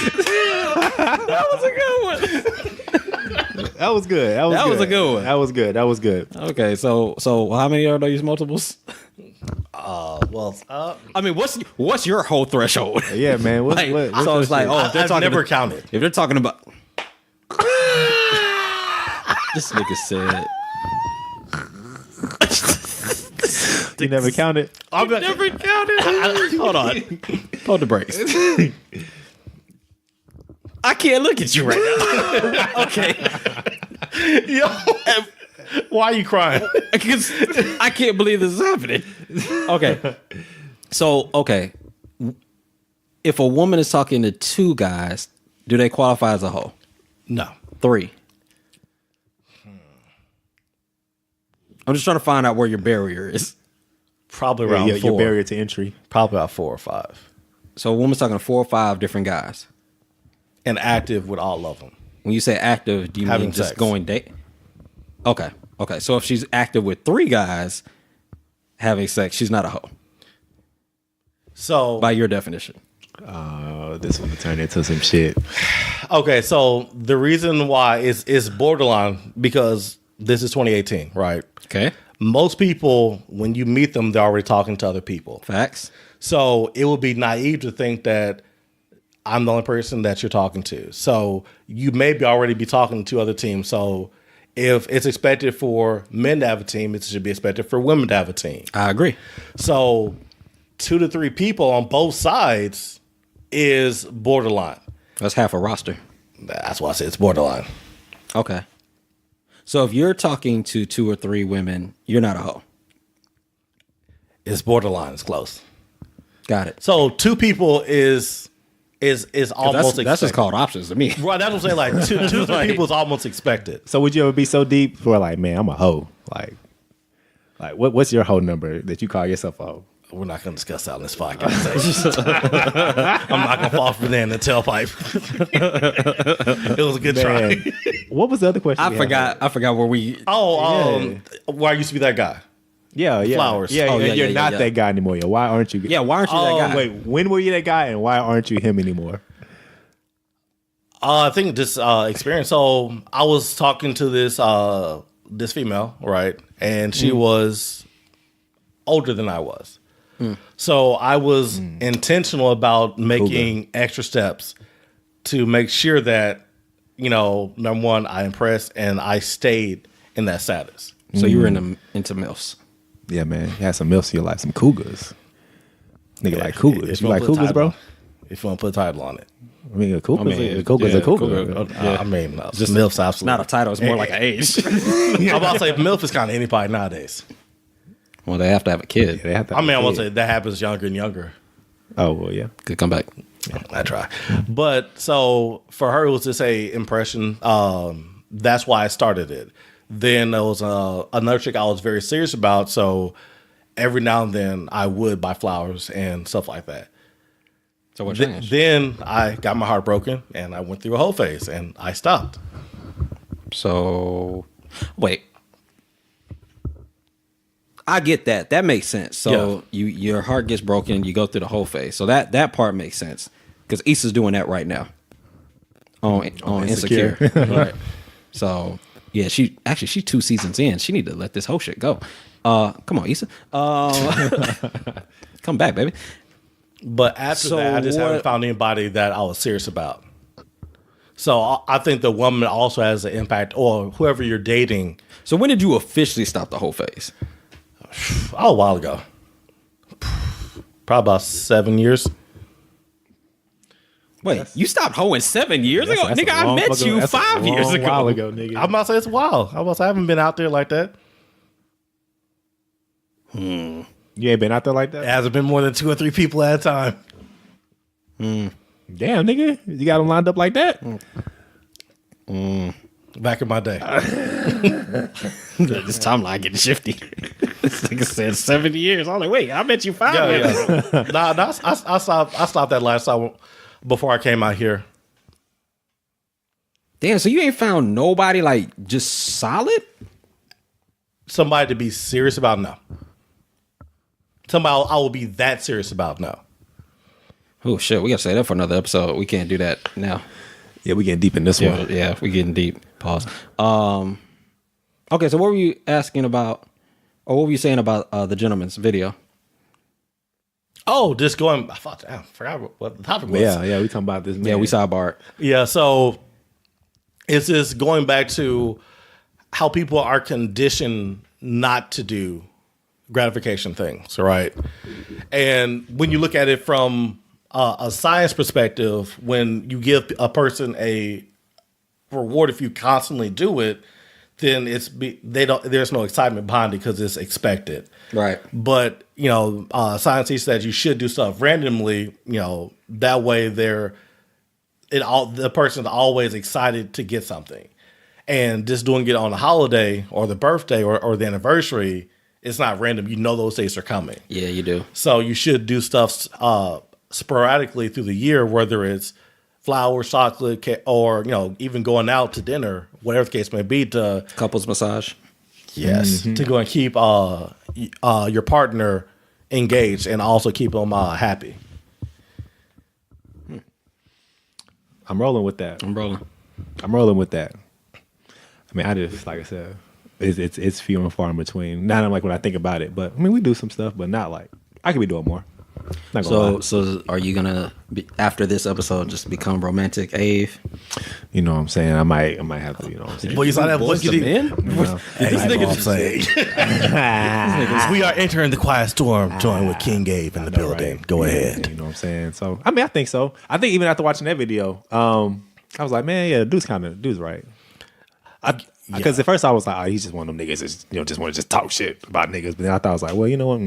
That was a good one. That was good. That was a good one. That was good. Okay, so how many are those multiples? I mean, what's your whole threshold? Yeah, man. What's So it's like, oh, if they're I've talking never about, counted. if they're talking about this nigga said you never counted? I've never counted. Hold on, hold the brakes. I can't look at you right now. Okay. Yo, why are you crying? Because I can't believe this is happening. Okay. So, okay. If a woman is talking to two guys, do they qualify as a hoe? No. Three. I'm just trying to find out where your barrier is. Probably around Your 4. barrier to entry. Probably about 4 or 5. So a woman's talking to 4 or 5 different guys. And active with all of them. When you say active, do you Having mean just sex. going date? Okay. So if she's active with 3 guys having sex, she's not a hoe So by your definition. This one turned into some shit. Okay, so the reason why is borderline because this is 2018, right? Okay. Most people, when you meet them, they're already talking to other people. Facts. So it would be naive to think that I'm the only person that you're talking to. So you may already be talking to other teams. So if it's expected for men to have a team, it should be expected for women to have a team. I agree. So 2 to 3 people on both sides is borderline. That's half a roster. That's why I said it's borderline. Okay. So if you're talking to 2 or 3 women, you're not a hoe. It's borderline. It's close. Got it. So 2 people is almost That's just called options to me. Right, that's what I'm saying. Like 2 people is almost expected. So would you ever be so deep for like, man, I'm a hoe? Like what's your hoe number that you call yourself a hoe? We're not going to discuss that on this podcast. I'm not going to fall for that in the tailpipe. It was a good try. What was the other question? I forgot where we. Where I used to be that guy. Yeah. Flowers. Yeah, Oh, yeah, you're yeah, not yeah. that guy anymore. Why aren't you? Yeah, why aren't you that guy? Wait, when were you that guy, and why aren't you him anymore? I think this experience. So I was talking to this female, right, and she was older than I was. So I was intentional about making extra steps to make sure that, number one, I impressed and I stayed in that status. So you were into MILFs. Yeah, man. You had some milfs in your life, some cougars. Nigga like cougars. You like cougars, bro? If you want to put a title on it. I mean, a cougar's a cougar. I mean, just MILFs, absolutely. Not a title. It's more like an age. I'm about to say MILF is kind of anybody nowadays. Well, they have to have a kid. They have to I mean, I have a want to kid. say that happens younger and younger. Oh, well, yeah. Good comeback. I try. But so for her, it was just a impression. That's why I started it. Then there was another chick I was very serious about. So every now and then I would buy flowers and stuff like that. So what changed? Then I got my heart broken and I went through a whole phase and I stopped. So, wait. I get that. That makes sense. So your heart gets broken, you go through the whole phase. So that part makes sense because Issa's doing that right now on Insecure. Right. So yeah, she's 2 seasons in. She need to let this whole shit go. Come on, Issa. Come back, baby. But after that, I just haven't found anybody that I was serious about. So I think the woman also has an impact, or whoever you're dating. So when did you officially stop the whole phase? A while ago. Probably about 7 years. Wait, you stopped hoeing 7 years ago? That's Nigga, a I long met fucking- you that's a 5 years long ago. while ago, nigga. I'm about to say it's a while. I haven't been out there like that. You ain't been out there like It that? hasn't been more than 2 or 3 people at a time. Damn, nigga. You got them lined up like that? Back in my day. This timeline getting shifty. This nigga said 70 years. I was like, wait, I met you 5 years ago. I stopped that last time before I came out here. Damn, so you ain't found nobody like just solid? Somebody to be serious about, no. Somebody I will be that serious about, no. Oh shit, we gotta say that for another episode. We can't do that now. Yeah, we getting deep in this one. Yeah, we getting deep. Pause. Okay, so what were you asking about, or what were you saying about the gentleman's video? Oh, just going. I forgot what the topic was. Yeah, we talking about this. Man. Yeah, we sidebarred. Yeah, so it's just going back to how people are conditioned not to do gratification things, right? And when you look at it from a science perspective, when you give a person a reward if you constantly do it, then there's no excitement behind it because it's expected. Right. But science teaches that you should do stuff randomly. That way the person's always excited to get something, and just doing it on a holiday or the birthday or the anniversary, it's not random. You know those days are coming. Yeah, you do. So you should do stuff sporadically through the year, whether it's flowers, chocolate, or even going out to dinner, whatever the case may be. To Couples massage. Yes, to go and keep your partner engaged and also keep them happy. I'm rolling with that. I'm rolling. I'm rolling with that. I mean, I just, like I said, it's few and far in between. Not like when I think about it, but I mean, we do some stuff, but not like I could be doing more. Not gonna lie. So are you gonna after this episode just become romantic, Ave? You know what I'm saying? I might have to. You know what I'm saying? Boy, you saw that voice you did. You know? This nigga just saying. We are entering the quiet storm. Join with King Gabe in the building. Right. Go Yeah, ahead. You know what I'm saying? So I mean, I think so. I think even after watching that video, I was like, man, yeah, dude's right. Because at first I was like, oh, he's just one of them niggas that just want to just talk shit about niggas. But then I thought I was like, well, you know what?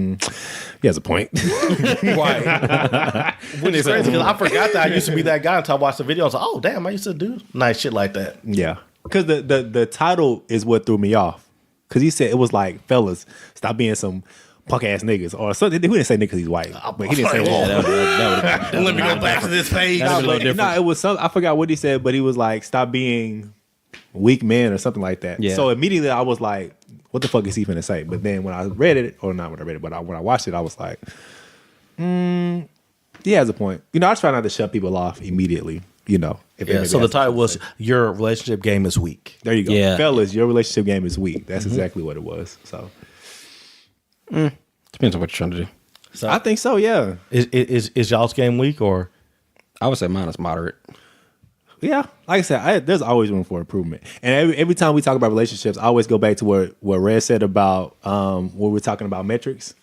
He has a point. Right. When it's crazy because I forgot that I used to be that guy until I watched the video. I was like, oh damn, I used to do nice shit like that. Yeah. Because the title is what threw me off. Because he said it was like, fellas, stop being some punk ass niggas or something. He didn't say nigga because he's white, but he didn't say that. Let me go back to this page. No, it was some. I forgot what he said, but he was like, stop being weak men or something like that. Yeah. So immediately I was like, what the fuck is he finna say? But then when I read it, or not when I read it, but when I watched it, I was like, he has a point. You know, I try not to shut people off immediately. You know, So the title was "Your Relationship Game is Weak." There you go, Yeah. fellas. Your relationship game is weak. That's exactly what it was. So Depends on what you're trying to do. So I think so. Yeah. Is y'all's game weak or? I would say mine is moderate. Yeah, like I said, there's always room for improvement. And every time we talk about relationships, I always go back to what Red said about when we're talking about metrics.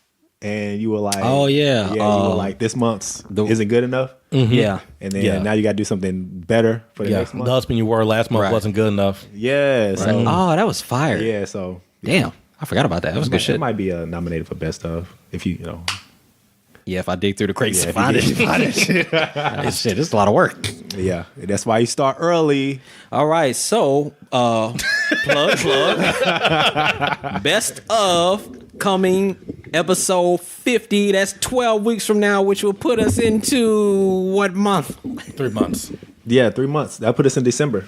And you were like, Oh, yeah. you were like, this month's isn't good enough. Yeah. And then now you got to do something better for the next The month. husband you were last month Right. wasn't good enough. Yeah, so Oh, that was fire. yeah, so Damn. I forgot about that. That was good it shit. might be nominated for best of if you know. Yeah, if I dig through the crates Yeah, to find if you it. did. Shit, it's a lot of work. Yeah, that's why you start early. All right, so plug. Best of coming episode 50. That's 12 weeks from now, which will put us into what month? 3 months. Yeah, 3 months. That put us in December.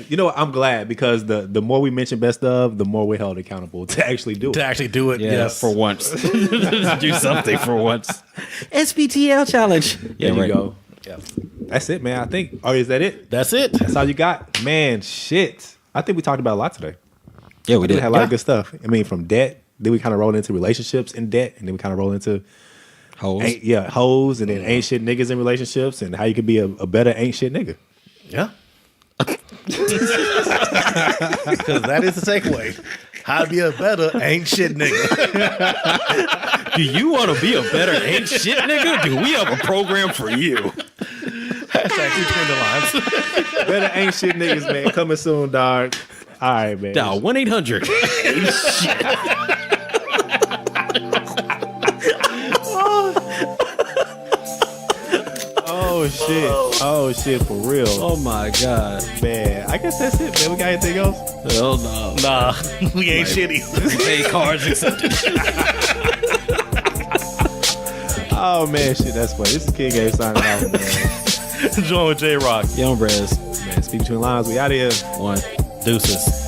You know what? I'm glad because the more we mention best of, the more we're held accountable to actually do it. To actually do it, yes. for once. Do something for once. SBTL challenge. There you right. go. Yeah. That's it, man. I think. Or is that it? That's it. That's all you got? Man, shit. I think we talked about a lot today. Yeah, we We did. had a lot of good stuff. I mean, from debt, then we kind of rolled into relationships in debt, and then we kind of rolled into Hoes. hoes, and then ain't shit niggas in relationships, and how you could be a better ain't shit nigga. Yeah. Because that is the takeaway. How to be a better ain't shit nigga. Do you want to be a better ain't shit nigga? Do we have a program for you? Hashtag between the lines. Better ain't shit niggas, man. Coming soon, dog. All right, man. Dial 1-800. Oh shit, for real. Oh my God. Man, I guess that's it, man. We got anything else? Hell no. Nah, we ain't shitty. Pay cards accepted. Oh man, shit, that's funny. This is King Gabe signing out, man. Join with J-Rock. Young Brez. Man, speak between lines. We out of here. One. Deuces.